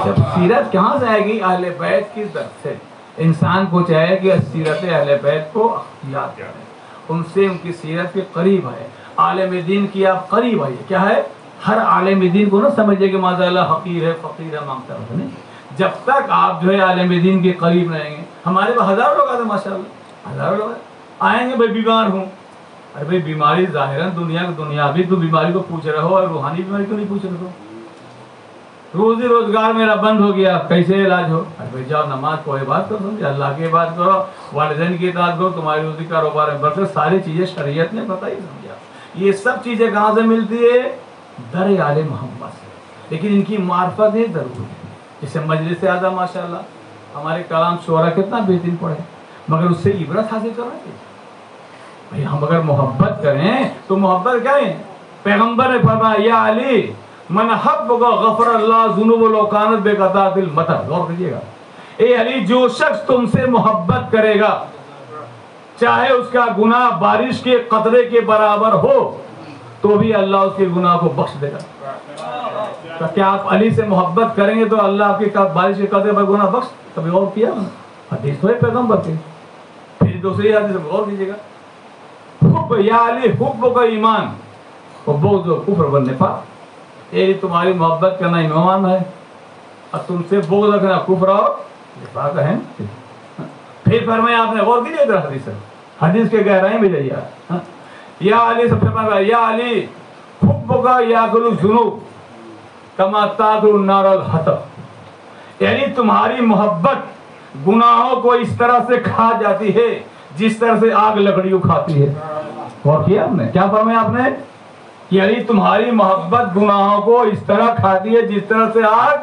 جب سیرت کہاں سے آئے گی؟ اہل بیت کی طرف سے. انسان کو چاہے کہ سیرت اہل بیت کو یاد کریں، ان سے ان کی سیرت کے قریب ہے. عالم دین کی آپ قریب آئیے. کیا ہے؟ ہر عالم دین کو نہ سمجھے کہ ماذا اللہ حقیر ہے فقیر ہے مانگتا ہے نہیں. جب تک آپ جو ہے عالم دین کے قریب رہیں گے. ہمارے پاس ہزاروں لوگ آتے ہیں ماشاء اللہ، ہزاروں لوگ آئیں گے. بھائی بیمار ہوں، ارے بھائی بیماری ظاہراً دنیاوی تو بیماری کو پوچھ رہے ہو، اور روحانی بیماری کیوں نہیں پوچھ رہے ہو؟ روزی روزگار میرا بند ہو گیا، کیسے علاج ہو؟ ارے بھائی جاؤ نماز کو عبادت کرو، اللہ کی عبادت کرو، والدین کی اطاعت کرو، تمہاری روزی کاروبار میں برکت. ساری چیزیں شریعت نے بتائی سمجھا. یہ سب چیزیں کہاں سے ملتی ہے؟ در آل محمد سے. لیکن ان کی معرفت ہے ضروری ہے. جیسے مجلس سے آدھا ماشاء اللہ ہمارے کلام شعرا کتنا بہترین پڑھے، مگر اس سے عبرت حاصل کرنا چاہیے. بھائی ہم اگر محبت کریں تو محبت کریں. پیغمبر نے فرمایا یا علی من حبک غفر اللہ ذنوب لو کانت بقطعۃ المطر. غور کیجیے گا، اے علی جو شخص تم سے محبت کرے گا چاہے اس کا گناہ بارش کے قطرے کے برابر ہو تو بھی اللہ اس کے گناہ کو بخش دے گا. تو کیا آپ علی سے محبت کریں گے تو اللہ آپ کے بارش کے قطرے پر گناہ بخش؟ کبھی غور کیا؟ حدیث تو ہے پیغمبر کی. پھر دوسری حدیث میں غور کیجیے گا، حب یا علی حب کا ایمان اور بغض و کفر والنفاق. یہ تمہاری محبت کرنا ایمان ہے اور تم سے بغض رکھنا کفر اور نفاق ہے. پھر فرمایا آپ نے غور کیجیے ادھر حدیث کے گہرائی میں جائیے. یا علی سب سے پہلے یا علی حب کا یاکل الذنوب کما تاکل النار الحطب. یعنی تمہاری محبت گناہوں کو اس طرح سے کھا جاتی ہے جس طرح سے آگ لکڑی کو کھاتی ہے. غور کیا آپ نے؟ کیا فرمایا آپ نے؟ یعنی تمہاری محبت گناہوں کو اس طرح کھاتی ہے جس طرح سے آگ.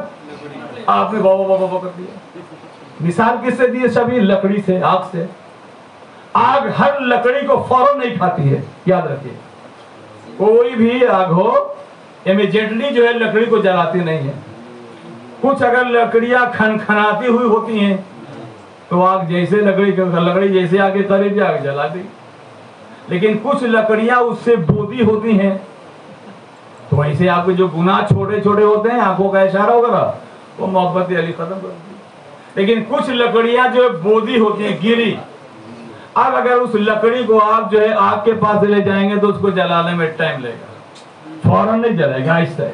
آپ نے بابا کر دیا. مثال کس سے دی ہے؟ شبیہ لکڑی سے، آگ سے. آگ ہر لکڑی کو فوراً نہیں کھاتی ہے، یاد رکھیے. کوئی بھی آگ ہو امیجیٹلی جو ہے لکڑی کو جلاتی نہیں ہے. کچھ اگر لکڑیاں کھنکھناتی ہوئی ہوتی ہیں تو آگ جیسے لکڑی جیسے آگے قریب جا کے جلا دی. لیکن کچھ لکڑیاں اس سے بودی ہوتی ہیں تو ویسے آپ کے جو گناہ چھوٹے چھوٹے ہوتے ہیں آنکھوں کا اشارہ ہوگا وہ محبت علی ختم کر دی. لیکن کچھ لکڑیاں جو بودی ہوتی ہیں گیلی، اب اگر اس لکڑی کو آپ جو ہے آگ کے پاس لے جائیں گے تو اس کو جلانے میں ٹائم لگے گا، فوراً نہیں جلے گا. آہستہ ہے.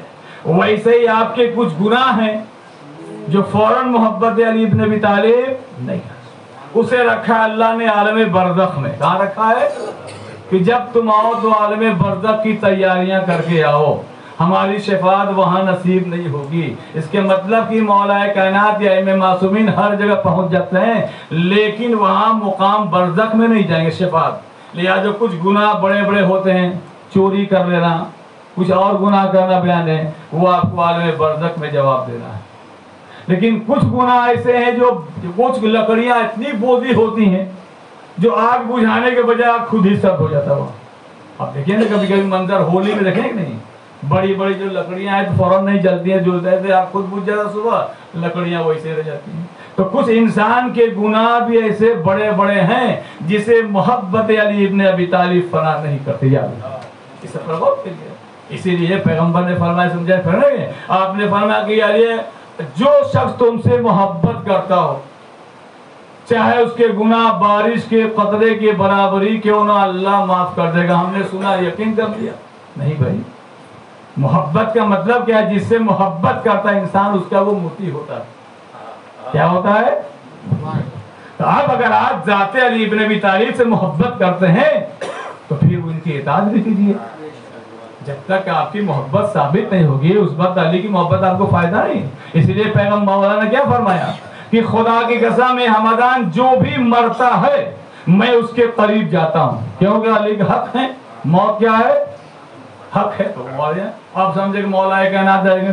ویسے ہی آپ کے کچھ گناہ ہیں جو فوراً محبت علی ابن ابی طالب نہیں ہے. اسے رکھا اللہ نے عالم برزخ میں. کہاں رکھا ہے؟ کہ جب تم آؤ تو عالم برزخ کی تیاریاں کر کے آؤ. ہماری شفاعت وہاں نصیب نہیں ہوگی. اس کے مطلب کہ مولا کائنات یا ائمہ معصومین ہر جگہ پہنچ جاتے ہیں لیکن وہاں مقام برزخ میں نہیں جائیں گے شفاعت. لہٰذا کچھ گناہ بڑے بڑے ہوتے ہیں، چوری کر لینا، کچھ اور گناہ کرنا بیان ہے، وہ آپ کو عالم برزخ میں جواب دینا ہے. لیکن کچھ گناہ ایسے ہیں جو کچھ لکڑیاں اتنی بودی ہوتی ہیں جو آگ بجھانے کے بجائے آگ خود ہی سرد ہو جاتا ہے. آپ دیکھیں نا کبھی کبھی منظر ہولی میں دیکھیں کہ نہیں، بڑی بڑی جو لکڑیاں ہیں تو فوراً نہیں جلتی ہیں، جلتے تھے آگ خود بجھ جاتا صبح، لکڑیاں ویسے رہ جاتی ہیں. تو کچھ انسان کے گناہ بھی ایسے بڑے بڑے ہیں جسے محبت علی ابن ابی طالب فنا نہیں کرتی. اس پر غور کیجیے. اسی لیے پیغمبر نے فرمایا، سمجھا پھر آپ نے فرمایا کہ علی جو شخص تم سے محبت کرتا ہو چاہے اس کے گناہ بارش کے قطرے کے برابری کیوں نہ، اللہ معاف کر دے گا. ہم نے سنا یقین کر لیا نہیں بھائی. محبت کا مطلب کیا ہے؟ جس سے محبت کرتا ہے انسان اس کا وہ مطیع ہوتا ہے. کیا ہوتا ہے؟ تو اب اگر آپ ذات علی ابن ابی طالب سے محبت کرتے ہیں تو پھر ان کی اطاعت بھی کیجیے. جب تک آپ کی محبت ثابت نہیں ہوگی اس وقت علی کی محبت آپ کو فائدہ نہیں. اسی لیے پیغمبر مولانا نے کیا فرمایا کہ خدا کی قسم ہمدان جو بھی مرتا ہے میں اس کے قریب جاتا ہوں, کیونکہ علی کا حق ہے. موت کیا ہے؟ حق ہے. تو آپ سمجھے کہ مولا کائنات جائے گا,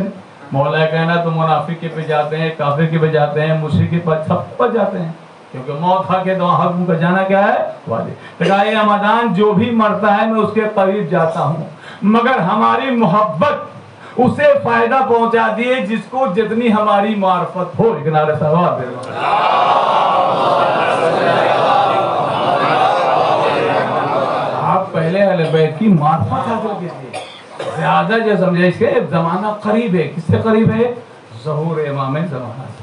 مولا کائنات تو منافق کے پہ جاتے ہیں, کافر کے پہ جاتے ہیں, مشرک کے پہ سب پر جاتے ہیں, کیونکہ موت حق ہے. تو حق کا جانا کیا ہے؟ واجب. تو کہا یہ ہمدان جو بھی مرتا ہے میں اس کے قریب جاتا ہوں, مگر ہماری محبت اسے فائدہ پہنچا دیے جس کو جتنی ہماری معرفت ہو. ایک نعرہ ثواب دے. آپ پہلے اہل بیت کی معرفت حاصل کیجیے. زیادہ جو سمجھے اس کے زمانہ قریب ہے. کس سے قریب ہے؟ ظہور امام زمانہ سے.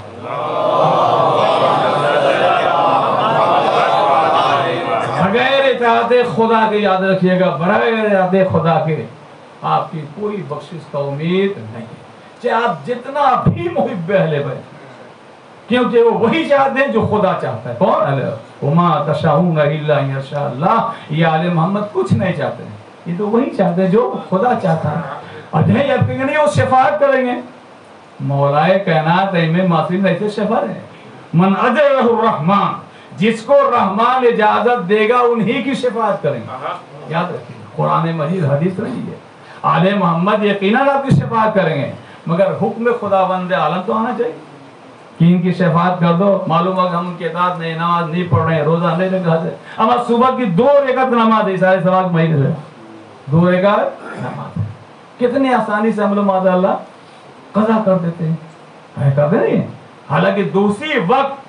بغیر اطاعت خدا کے, یاد رکھیے گا, بغیر اطاعت خدا کے آپ کی کوئی بخشش کا امید نہیں, چاہے آپ جتنا بھی محب اہل بیت, کیونکہ وہ وہی چاہتے ہیں جو خدا چاہتا ہے. کون؟ وما تشاءون الا ان یشاء اللہ. یہ آل محمد کچھ نہیں چاہتے ہیں, یہ تو وہی چاہتے ہیں جو خدا چاہتا ہے. اور نہیں وہ شفاعت کریں گے. مولائے کائنات امام معصوم ایسے شفاعت ہے. من اجرہ الرحمن, جس کو رحمان اجازت دے گا انہی کی شفاعت کریں گے. یاد رکھیے قرآن مجید حدیث نہیں ہے. آل محمد یقیناً آپ کی شفاعت کریں گے, مگر حکم خداوند عالم تو آنا چاہیے کہ ان کی شفاعت کر دو. معلوم ہے کہ ہم ان کے اطاعت نہیں, نماز نہیں پڑھ رہے ہیں, روزہ نہیں لگا ہے, ہم صبح کی 2 رکعت نماز ہے, سارے سوال مہینے سے 2 رکعت نماز ہے. کتنی آسانی سے ہم لوگ ماذا اللہ قضا کر دیتے ہیں, کرتے نہیں. حالانکہ دوسری وقت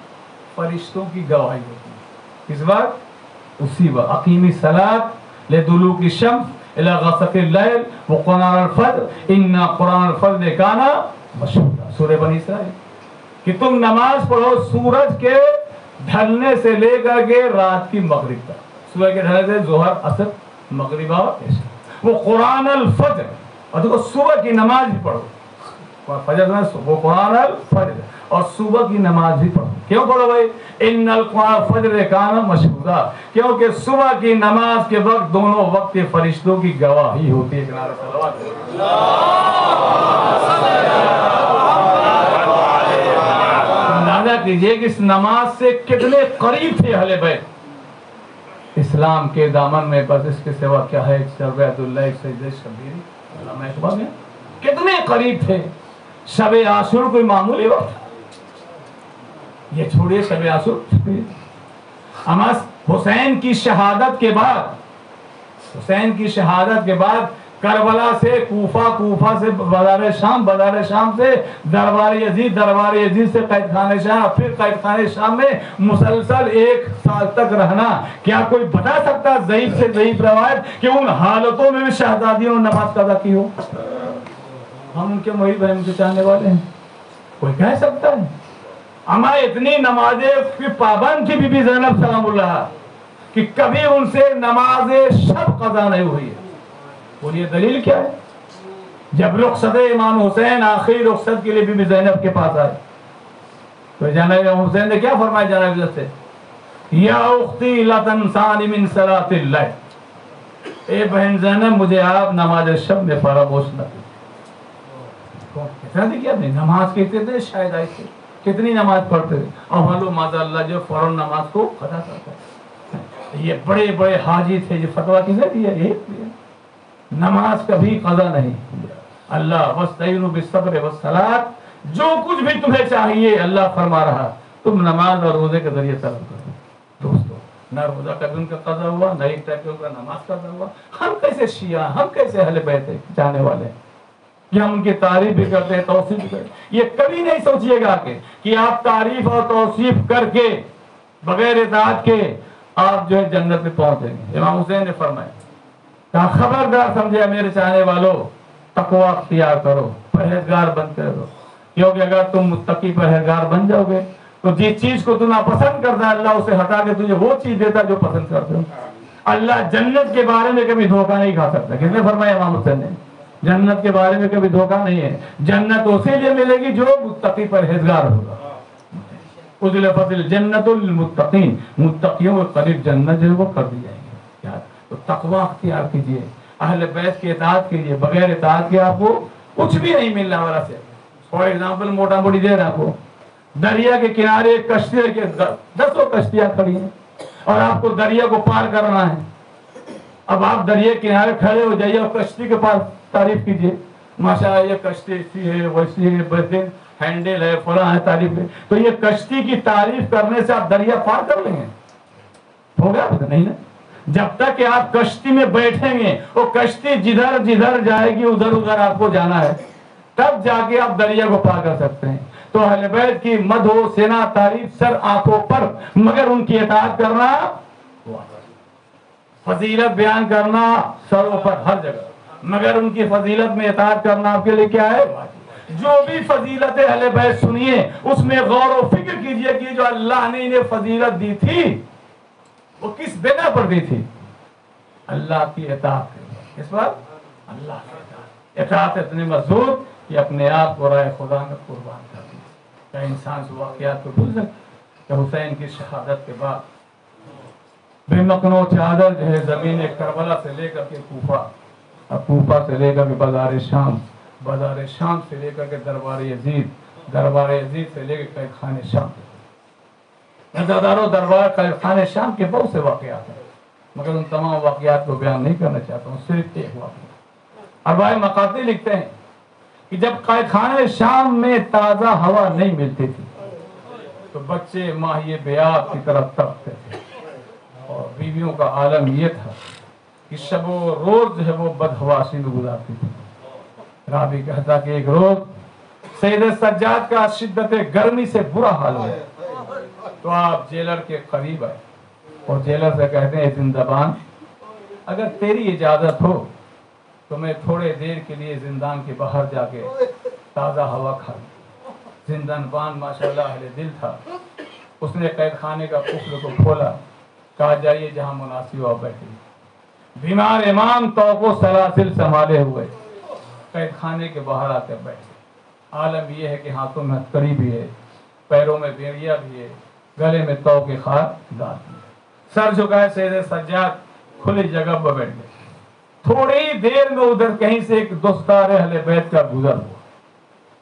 فرشتوں کی گواہی ہوتی ہے. اس وقت اسی وقت اقیمی الصلاۃ لدلوک الشمس الى غسق اللیل وقرآن الفجر ان قرآن الفجر کان مشہودا. سورہ بنی اسرائیل کہ تم نماز پڑھو سورج کے ڈھلنے سے لے کر کے رات کی مغرب تک. سورج کے ڈھلنے سے ظہر عصر مغرب اور عشاء. وہ قرآن الفجر, اور دیکھو صبح کی نماز بھی پڑھو. فجر وہ قرآن الفجر اور صبح کی نماز بھی پڑھو. کیوں پڑھو بھائی؟ ان القرآن فجر کان مشہودا, کیونکہ صبح کی نماز کے وقت دونوں وقت کے فرشتوں کی گواہی ہوتی ہے. اندازہ کیجئے کہ اس نماز سے کتنے قریب تھے اہل بیت. اسلام کے دامن میں بس اس کے سوا کیا ہے؟ عبید اللہ, ایک سجدہ شبیر, علامہ اقبال میں کتنے قریب تھے. شب عاشور کوئی معمولی وقت, یہ چھوڑیے شب عاشور. اما حسین کی شہادت کے بعد, حسین کی شہادت کے بعد کربلا سے کوفہ, کوفہ سے بازار شام, بازار شام سے دربار یزید, دربار یزید سے قید خانہ شام, پھر قید خانہ شام میں مسلسل 1 سال تک رہنا. کیا کوئی بتا سکتا ضعیف سے ضعیف روایت کہ ان حالتوں میں بھی شہزادیوں نے نماز قضا کی ہو؟ ہم ان کے محب ہیں, ان کے چاہنے والے ہیں, کوئی کہہ سکتا ہے؟ اما اتنی نمازیں کی پابند تھی بی بی زینب سلام اللہ کہ کبھی ان سے نماز شب قضا نہیں ہوئی ہے. بولیے دلیل کیا ہے؟ جب رخصت امام حسین آخری رخصت کے لیے بی بی زینب کے پاس آئے تو جناب حسین نے کیا فرمایا جناب عزت سے؟ یا اختی لا تنسانی من صلاۃ اللیل, اے بہن زینب مجھے آپ نماز شب میں فراموش نہ کیجیے. کیا نہیں نماز کہتے تھے, شاید آئے تھے, کتنی نماز پڑھتے تھے. اور معلوم ماذا اللہ جو فوراً نماز کو قضا کرتا ہے. یہ بڑے بڑے حاجی تھے, جو فتویٰ کسے دیا؟ یہ نماز کبھی قضا نہیں. اللہ واستعینوا بالصبر والصلاۃ, جو کچھ بھی تمہیں چاہیے اللہ فرما رہا تم نماز اور روزے کے ذریعے طلب کرو. دوستو نہ روزہ کبھی ان کا قضا ہوا, نہ ایک ٹائم کا نماز قضا ہوا. ہم کیسے شیعہ, ہم کیسے اہل بیت جانے والے ہیں کہ ہم ان کی تعریف بھی کرتے ہیں, توصیف بھی کرتے ہیں. یہ کبھی نہیں سوچئے گا کہ آپ تعریف اور توصیف کر کے بغیر اطاعت کے آپ جو ہے جنت میں پہنچیں گے. امام حسین نے فرمایا کہ خبردار سمجھے میرے چاہنے والوں, تقوی اختیار کرو, پرہیزگار بن کر رہو, کیونکہ اگر تم متقی پرہیزگار بن جاؤ گے تو جس چیز کو تم ناپسند کرتا ہے اللہ اسے ہٹا کے تجھے وہ چیز دیتا ہے جو پسند کرتے ہو. اللہ جنت کے بارے میں کبھی دھوکہ نہیں کھا سکتا. کس نے فرمایا؟ امام حسین نے. جنت کے بارے میں کبھی دھوکہ نہیں ہے. جنت اسی لیے ملے گی جو متقی پرہیزگار ہوگا. اُزْلِفَتِ الْجَنَّةُ لِلْمُتَّقِينَ, متقیوں کے قریب جنت جو ہے وہ کر دی جائیں گے. تو تقوی اختیار کیجیے, اہل بیت کی اطاعت کیجیے، بغیر اطاعت کے آپ کو کچھ بھی نہیں ملنا والا سے. فار ایگزامپل موٹا موٹی دے رہا آپ کو، دریا کے کنارے ایک کشتی ہے کہ 10 کشتیاں کھڑی ہیں اور آپ کو دریا کو پار کرنا ہے. اب آپ دریا کنارے کھڑے ہو جائیے اور کشتی کے پاس تعریف کیجیے، ماشاءاللہ یہ کشتی ایسی ہے ویسی ہے، بہترین ہینڈل ہے، فلاں ہے، تعریف ہے. تو یہ کشتی کی تعریف کرنے سے آپ دریا پار کر لیں گے؟ ہوگا نہیں نا. جب تک کہ آپ کشتی میں بیٹھیں گے، وہ کشتی جدھر جدھر جائے گی ادھر ادھر آپ کو جانا ہے، تب جا کے آپ دریا کو پار کر سکتے ہیں. تو اہل بیت کی مدح و ثنا تعریف سر آنکھوں پر، مگر ان کی اطاعت کرنا، فضیلت بیان کرنا سروں پر ہر جگہ، مگر ان کی فضیلت میں اطاعت کرنا آپ کے لیے کیا ہے؟ جو بھی فضیلت اہل بیت سنیے اس میں غور و فکر کیجئے کہ جو اللہ نے انہیں فضیلت دی تھی وہ کس بنا پر دی تھی؟ اللہ کی اطاعت. اس بات اللہ کی اطاعت اتنی مضبوط کہ اپنے آپ کو رائے خدا میں قربان کر دی. کیا انسان سے واقعات کو بھول سکتا کہ حسین کی شہادت کے بعد بے مکنو چادر جو ہے زمین کربلا سے لے کر کے کوفہ، اور کوفہ سے لے کر کے بازار شام، بازار شام سے لے کر کے دربار یزید، دربار یزید سے لے کے قید خانہ شام. دربار قید خانہ شام کے بہت سے واقعات ہیں، مگر ان تمام واقعات کو بیان نہیں کرنا چاہتا ہوں، صرف ایک واقعہ. اربائے مقاتی لکھتے ہیں کہ جب قید خانہ شام میں تازہ ہوا نہیں ملتی تھی تو بچے ماہی بیات کی طرف تڑپتے تھے، اور بیویوں کا عالم یہ تھا کہ شب و روز جو ہے وہ بدحواسی میں گزارتی تھی. راوی کہتا کہ ایک روز سید سجاد کا شدت گرمی سے برا حال ہوا تو آپ جیلر کے قریب آئے اور جیلر سے کہتے ہیں زندبان اگر تیری اجازت ہو تو میں تھوڑے دیر کے لیے زندان کے باہر جا کے تازہ ہوا کھا لوں. زندان ماشاءاللہ اہل دل تھا، اس نے قید خانے کا قفل کو کھولا، کہا جائیے جہاں مناسب ہو بیٹھے. بیمار امام توق و سلاسل سنبھالے ہوئے قید خانے کے باہر آ کر بیٹھے. عالم یہ ہے کہ ہاتھوں میں ہتکڑی بھی ہے، پیروں میں بیڑیا بھی ہے، گلے میں توق خار دار بھی ہے. سر جھکائے سید سجاد کھلی جگہ پر بیٹھ گئے. تھوڑی دیر میں ادھر کہیں سے ایک دوستار اہل بیت کا گزر ہوا،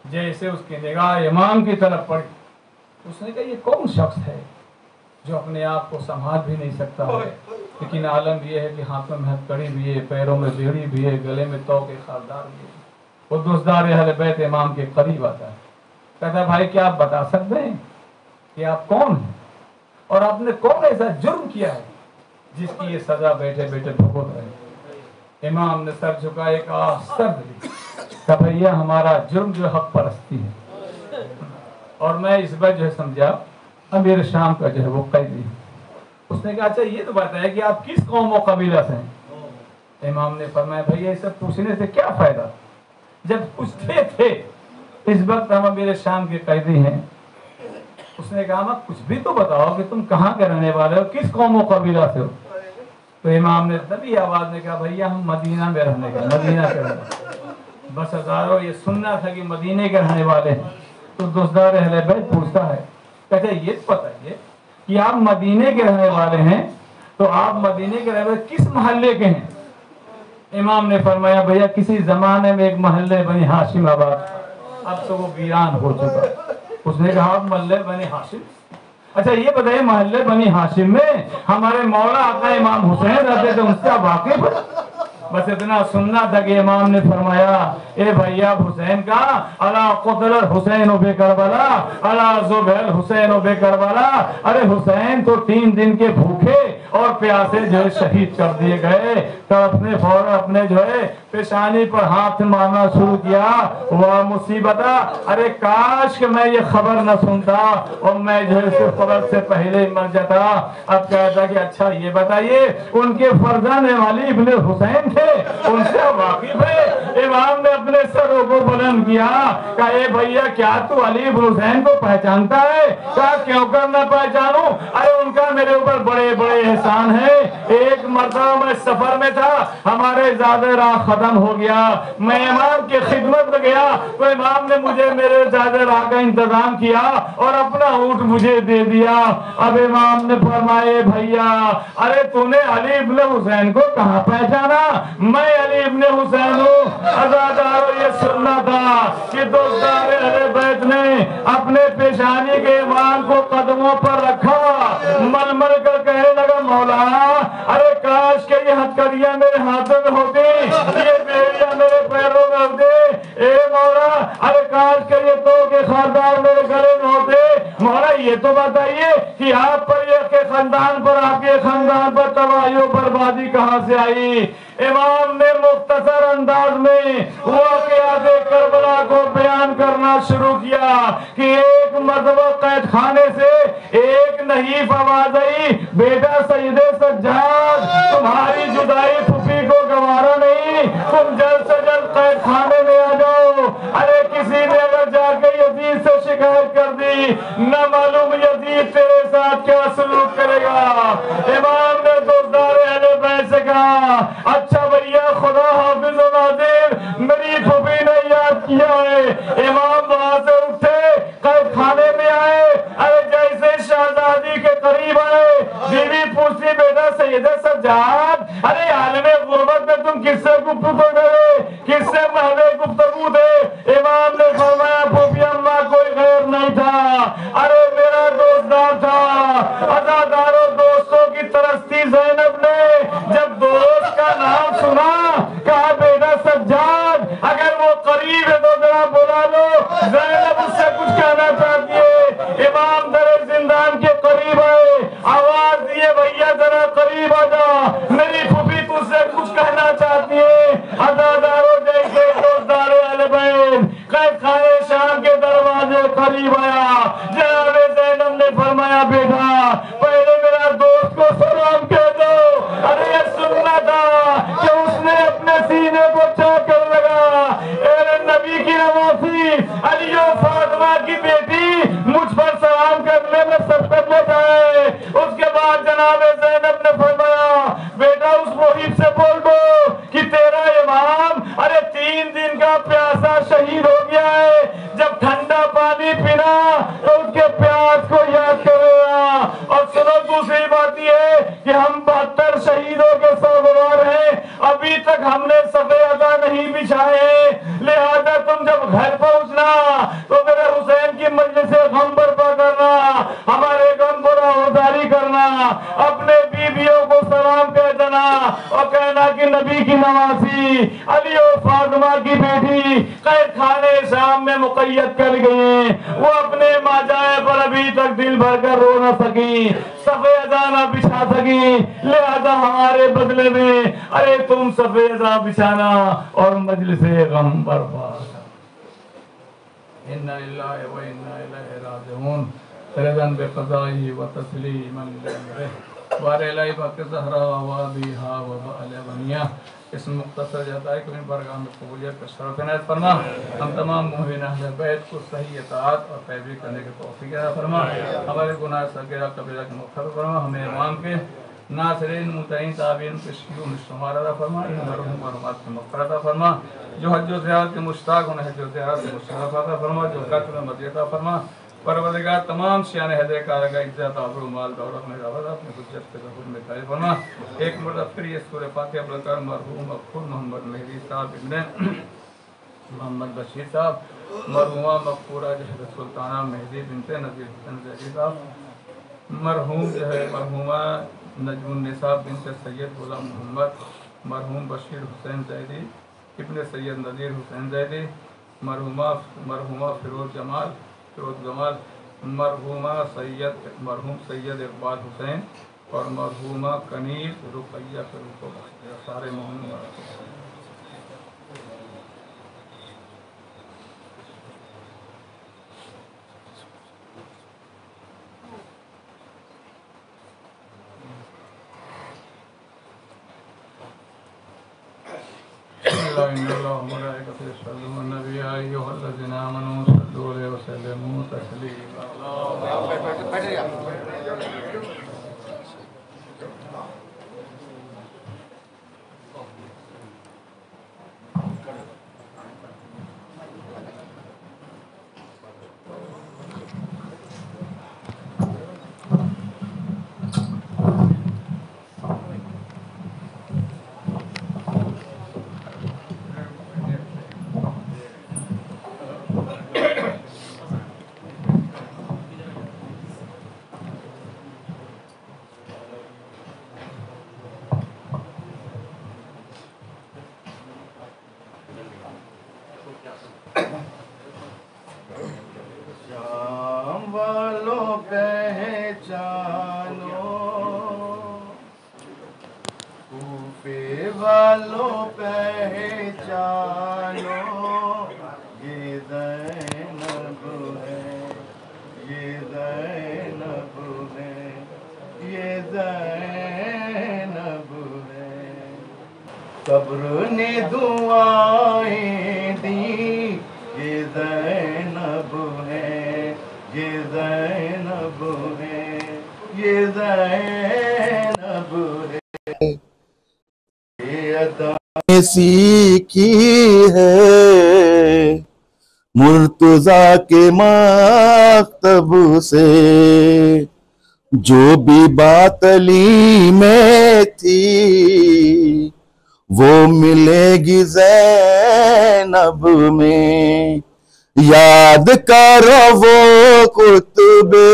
جیسے اس کی نگاہ امام کی طرف پڑی. اس نے کہا یہ کون شخص ہے جو اپنے آپ کو سنبھال بھی نہیں سکتا ہے، لیکن عالم یہ ہے کہ ہاتھوں میں ہتکڑی بھی ہے، پیروں میں بیڑی بھی ہے، گلے میں توق خاردار بھی ہے. وہ دوستدار اہل بیت امام کے قریب آتا ہے، کہتا ہے بھائی کیا آپ بتا سکتے ہیں کہ آپ کون ہیں اور آپ نے کون ایسا جرم کیا ہے جس کی یہ سزا بیٹھے بیٹھے بھگت رہے؟ امام نے سر جھکا ایک سرد لی، کہا بھیا ہمارا جرم جو حق پرستی ہے، اور میں اس بار جو ہے سمجھا امیر شام کا جو ہے وہ قیدی. اس نے کہا اچھا یہ تو بتایا کہ آپ کس قوم و قبیلہ سے ہیں؟ امام نے فرمایا بھیا یہ سب پوچھنے سے کیا فائدہ، جب پوچھتے تھے اس وقت ہم امیر شام کے قیدی ہیں. اس نے کہا کچھ بھی تو بتاؤ کہ تم کہاں کے رہنے والے ہو، کس قوم و قبیلہ سے ہو؟ تو امام نے تبھی آواز نے کہا بھیا ہم مدینہ میں رہنے کا، مدینہ کے رہنے. بس ہزاروں یہ سننا تھا کہ مدینے کے رہنے والے ہیں. تو دوستدار اہل بیت پوچھتا ہے، کہتے ہیں یہ بتائیے کہ آپ مدینے کے رہنے والے ہیں تو آپ مدینے کے رہنے والے کس محلے کے ہیں؟ امام نے فرمایا بھیا کسی زمانے میں ایک محلے بنی ہاشم آباد، اب تو وہ ویران ہو چکا. اس نے کہا محلے بنی ہاشم، اچھا یہ بتائیے محلے بنی ہاشم میں ہمارے مولا آقا امام حسین رہتے تھے، ان سے واقف ہے؟ بس اتنا سننا تھا کہ امام نے فرمایا اے بھیا حسین کا الا قتل حسین و بے کربلا الا ذبح حسین و بے کربلا. ارے حسین تو 3 دن کے بھوکے اور پیاسے جو ہے شہید کر دیے گئے. تو اپنے فوراً اپنے جو ہے پیشانی پر ہاتھ مارنا شروع کیا. وہ مصیبتہ، ارے کاش کہ میں یہ خبر نہ سنتا اور میں جو ہے خبر سے پہلے مر جاتا. اب کہتا کہ اچھا یہ بتائیے ان کے فرزند علی ابن حسین تھے، ان سے واقف ہے؟ امام نے اپنے سروں کو بلند کیا، کہا اے بھیا کیا تو علی ابن حسین کو پہچانتا ہے؟ کہا کیوں کر نہ پہچانوں، ارے ان کا میرے اوپر بڑے بڑے احسان ہے. ایک مرتبہ میں سفر میں تھا, ہمارے زیادہ راہ ختم ہو گیا, میں امام کی خدمت میں گیا تو امام نے مجھے میرے زیادہ راہ کا انتظام کیا اور اپنا اونٹ مجھے دے دیا. اب امام نے فرمائے بھیا ارے تو نے علی ابن حسین کو کہاں پہچانا؟ میں علی ابن حسین ہوں. عزادارو یہ سننا تھا کہ دوستار اہل بیت نے اپنے پیشانی کے امام کو قدموں پر رکھا, مل مل کر کہنے لگا مولا ارے کاش کہ یہ ہتھکڑیاں میرے ہاتھوں میں ہوتی, یہ بیڑیاں میرے پیروں میں ہوتی. اے مولا ارے کاش کہ یہ تو کے خاندان میرے گلے میں ہوتے. مولا یہ تو بتائیے کہ آپ پر یہ کے خاندان پر, آپ کے خاندان پر تباہی و بربادی کہاں سے آئی؟ امام نے مختصر انداز میں واقعات کربلا کو بیان کرنا شروع کیا کہ ایک مرتبہ قید خانے سے ایک نحیف آواز آئی, بیٹا سید سجاد تمہاری جدائی پھوپھی کو گوارا نہیں, تم جلد سے جلد قید خانے میں آ جاؤ. ارے کسی نے اگر جا کے یزید سے شکایت کر دی, نہ معلوم یزید تیرے ساتھ کیا سلوک کرے گا. امام نے دوستدار اہل بیت سے کہا اچھا بھیا خدا حافظ و ناظر, میری پھوپھی نے یاد کیا ہے. امام وہاں سے اٹھے, قید خانے میں آئے. ارے جیسے شہزادی کے قریب آئے, بیوی پوچھتی بیٹا سید سجاد ارے عالم غربت میں تم کس سے گفتگو کرے, کس سے محلے گفتگو تھے؟ امام نے فرمایا پھوپھی اماں کوئی غیر نہیں تھا, ارے میرا دوستدار تھا. عزاداروں دوستوں کی ترستی زینب نے جب دوست کا نام سنا کہا بیٹا سجاد اگر وہ قریب ہے تو ذرا بلا لو, زینب اس سے کچھ کہنا چاہتی ہے. امام در زندان کے قریب آئے, آواز دیے بھیا ذرا قریب آ جا, میری پھوپھی تجھ سے کچھ کہنا چاہتی ہے. عزاداروں جیسے دوستدار اہل بیت قید خانے شام کے دروازے قریب آیا, جناب زینب نے فرمایا بیٹا پہلے میرا دوست کو سلام کہہ دو. ارے یہ سننا تھا کہ اس نے اپنے سینے کو چاک کر لگا. اے نبی کی نواسی علی و فاطمہ کی بیٹی مجھ پر سلام کرنے میں سبقت لیتا ہے. اس کے بعد جناب زینب نے فرمایا بیٹا اس محیط سے بول دو کہ تیرا امام ارے 3 دن کا پیاسا شہید ہو گیا ہے, جب ٹھنڈا پانی پینا تو اس کے پیاس کو یاد کرے گا. اور سنو دوسری بات یہ ہے کہ ہم 72 شہیدوں کے سوگوار ہیں, ابھی تک ہم نے صفے ادا نہیں بچھائے, لہذا تم جب گھر پہنچنا تو میرے حسین کی مجلس غم برپا کرنا, ہمارے غم کو راہداری کرنا, اپنے بیویوں کو سلام کہہ دینا اور کہنا کہ نبی کی نواسی علی و فاطمہ کی بیٹی قید خانے شام میں مقید کر گئے, وہ اپنے ماجائے پر ابھی تک دل بھر کر رو نہ سکی, صفے ادا نہ بچھا سکی, لہذا ہمارے بدلے میں ارے تم صفے ادا بچھانا اور مجلس غم برپا. انا للہ و انا الیہ راجعون رضا بقضائہ و تسلیما لامرہ وار الہی بق زہرا و ابیہا و بال بنیہ. اس مختصر جتائی کو ان برگاہ میں قبولیت کا شرف عنایت فرما. ہم تمام مومنین اہل بیت کو صحیح اطاعت اور پیروی کرنے کے توفیق عطا فرما. ہمارے گناہ صغیرہ کبیرہ کے مغفرت فرما. ہمیں امام کے ناصرین متعین تابعین کے شیوع شمار عطا فرما. ان مرحوم مرحومات کی مغفرت عطا فرما. جو حج و زیارت کے مشتاق انہیں حج و زیارت کے مشرف عطا فرما. جو قتل میں مدیح عطا فرما. پروردگار تمام شیان حیدر کارگاہ عزت آبرو مال دولت میں رابط اپنے حجت کے ظہور میں قائم فرما. ایک مرتبہ پھر یہ سورہ فاتحہ پڑھ کر مرحوم مغفور محمد مہدی صاحب ابن محمد بشیر صاحب, مرحومہ مغفورہ جہد سلطانہ مہدی بنت نذیر حسین زیدی صاحب, مرحوم مرحومہ نجم النساء بنت سید غلام محمد, مرحوم بشیر حسین زیدی ابن سید نذیر حسین زیدی, مرحومہ فیروز جمال, مرحوم سید اقبال حسین اور مرحومہ کنیز رقیہ فروخ و سارے محمد. إن الله وملائكته يصلون على النبي يا أيها الذين آمنوا صلوا عليه وسلموا تسليما. والوں پہچانو، کوفے والوں پہچانو، یہ زینب ہے، یہ زینب ہے، یہ زینب ہے۔ صبر نے دعائیں دی، یہ زینب ہے، یہ زینب ہے، یہ زینب ہے۔ یہ ادا سیکھی ہے مرتضیٰ کے مکتب سے، جو بھی بات علی میں تھی وہ ملے گی زینب میں۔ یاد کرو وہ خطبے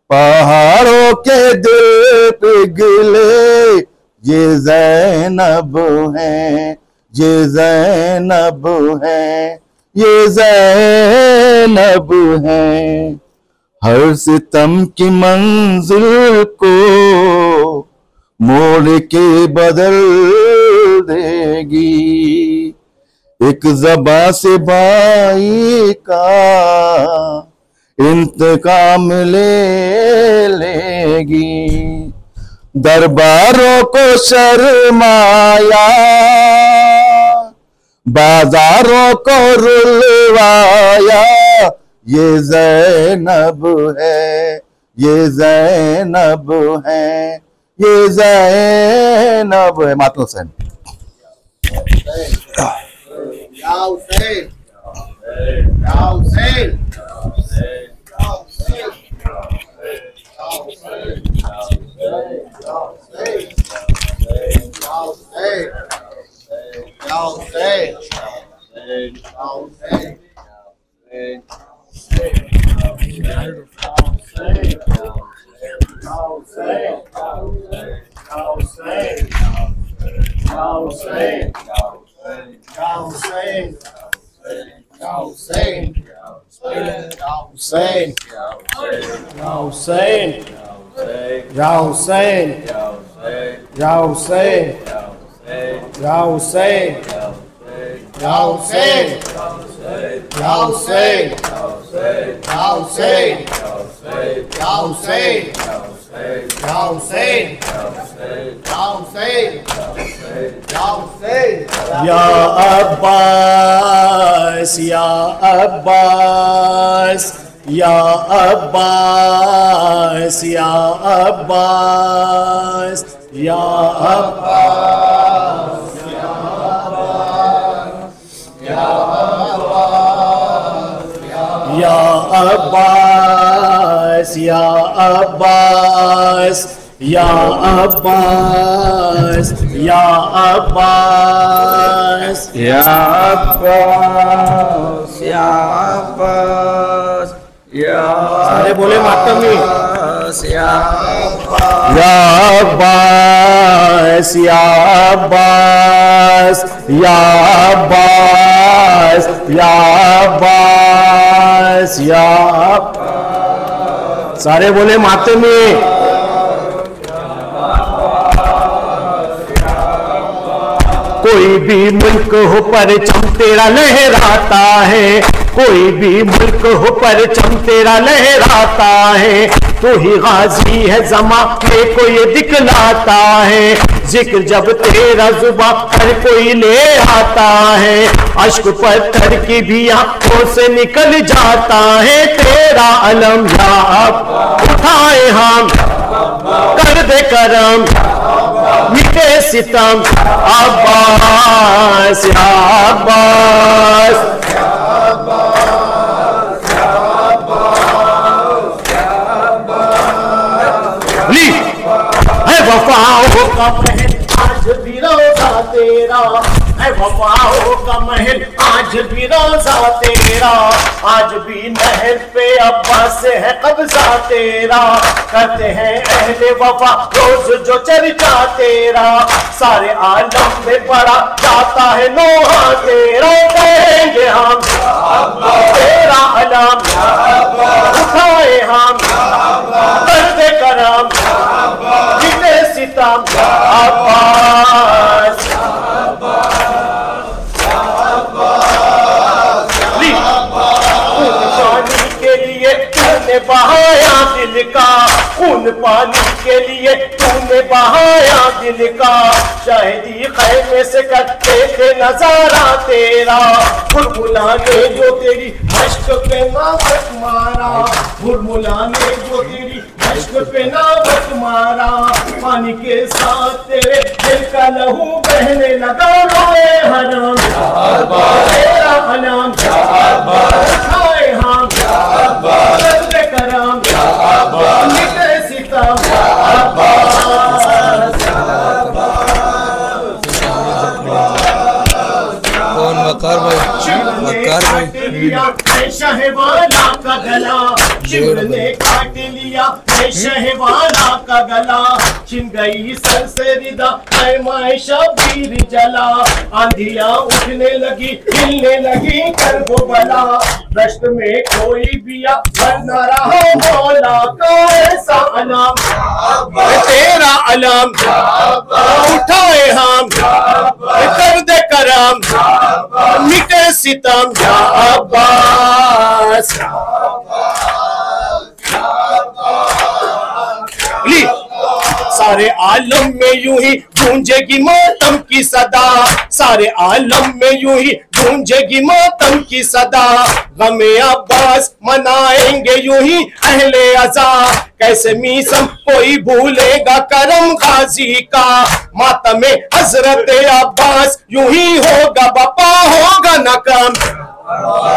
پہاڑوں کے دل پگھلے، یہ زینب ہیں، یہ زینب ہیں، یہ زینب ہیں۔ ہر ستم کی منزل کو موڑ کے بدل دے گی، ایک زباں سے بھائی کا انتقام لے گی۔ درباروں کو شرمایا، بازاروں کو رلوایا، یہ زینب ہے، یہ زینب ہے، یہ زینب ہے۔ ماتم حسین یا حسین، یا حسین، یا عباس، یا عباس، یا عباس، یا عباس، یا عباس، یا عباس، یا عباس، یا عباس، یا عباس، یا عباس، یا عباس، یا سارے بولے ماتم میں، یا یا عباس، یا عباس، یا عباس، یا عباس، یا عباس، سارے بولے ماتم میں۔ کوئی بھی ملک ہو پرچم تیرا لہراتا ہے، کوئی بھی ملک ہو پرچم تیرا لہراتا ہے، تو ہی غازی ہے زمانے کو یہ دکھلاتا ہے، ذکر جب تیرا زباں ہر کوئی لے آتا ہے، اشک پتھر کی بھی آنکھوں سے نکل جاتا ہے، تیرا علم یا اب اٹھائے ہم، کر دے کرم مٹے ستم، عباس، یا عباس، علی ہے وفاؤں کا محل آج بھی روزہ تیرا، ہے وفاؤں کا محل آج بھی روزہ تیرا، آج بھی نہر پہ عباس سے ہے قبضہ تیرا، کرتے ہیں اہل وفا روز جو چرچا تیرا، سارے عالم میں پڑا جاتا ہے نوحہ تیرا، کہیں گے ہم تیرا علم دل کا خون پانی کے لیے تو نے بہایا دل کا شاہدی خیمے سے کرتے تھے نظارہ تیرا برملا نے جو تیری مشق پہ ناوت مارا برملا نے جو تیری مشق پہ ناوت مارا پانی کے ساتھ تیرے دل کا لہو بہنے لگا روئے حرام تیرا علام کھائے ہم درد کرام مٹے ستم کون وقار بھائی شہوالا کا گلا شمر نے کاٹ لیا شہوالا کا گلا چھن گئی سر سے ردا خیمہ شبیر جلا آندھیاں اٹھنے لگی ہلنے لگی کر وہ بلا دشت میں کوئی بیا بن نہ رہا مولا کا ایسا علام تیرا علام اٹھائے ہم کر دے کرم مٹے ستم یا عباس سارے عالم میں یوں ہی گونجے گی ماتم کی صدا سارے عالم میں یوں ہی گونجے گی ماتم کی صدا غم عباس منائیں گے یوں ہی اہل عزا کیسے میسم کوئی بھولے گا کرم غازی کا ماتم حضرت عباس یوں ہی ہوگا بپا ہوگا نہ کم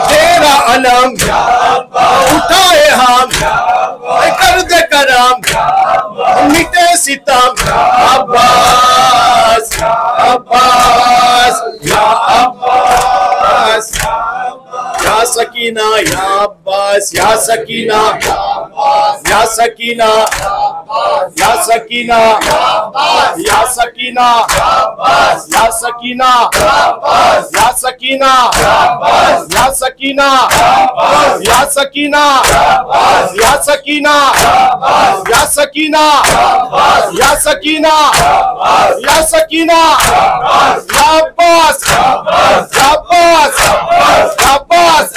تیرا علم اٹھائے ہم کر دے کرم مٹے ستم عباس عباس یا عباس یا سکینہ یا عباس یا سکینہ یا سکینہ یا سکینہ یا سکینہ یا سکینہ یا سکینہ یا سکینہ یا سکینہ یا سکینہ یا سکینہ یا سکینہ یا سکینہ یا عباس یا عباس یا عباس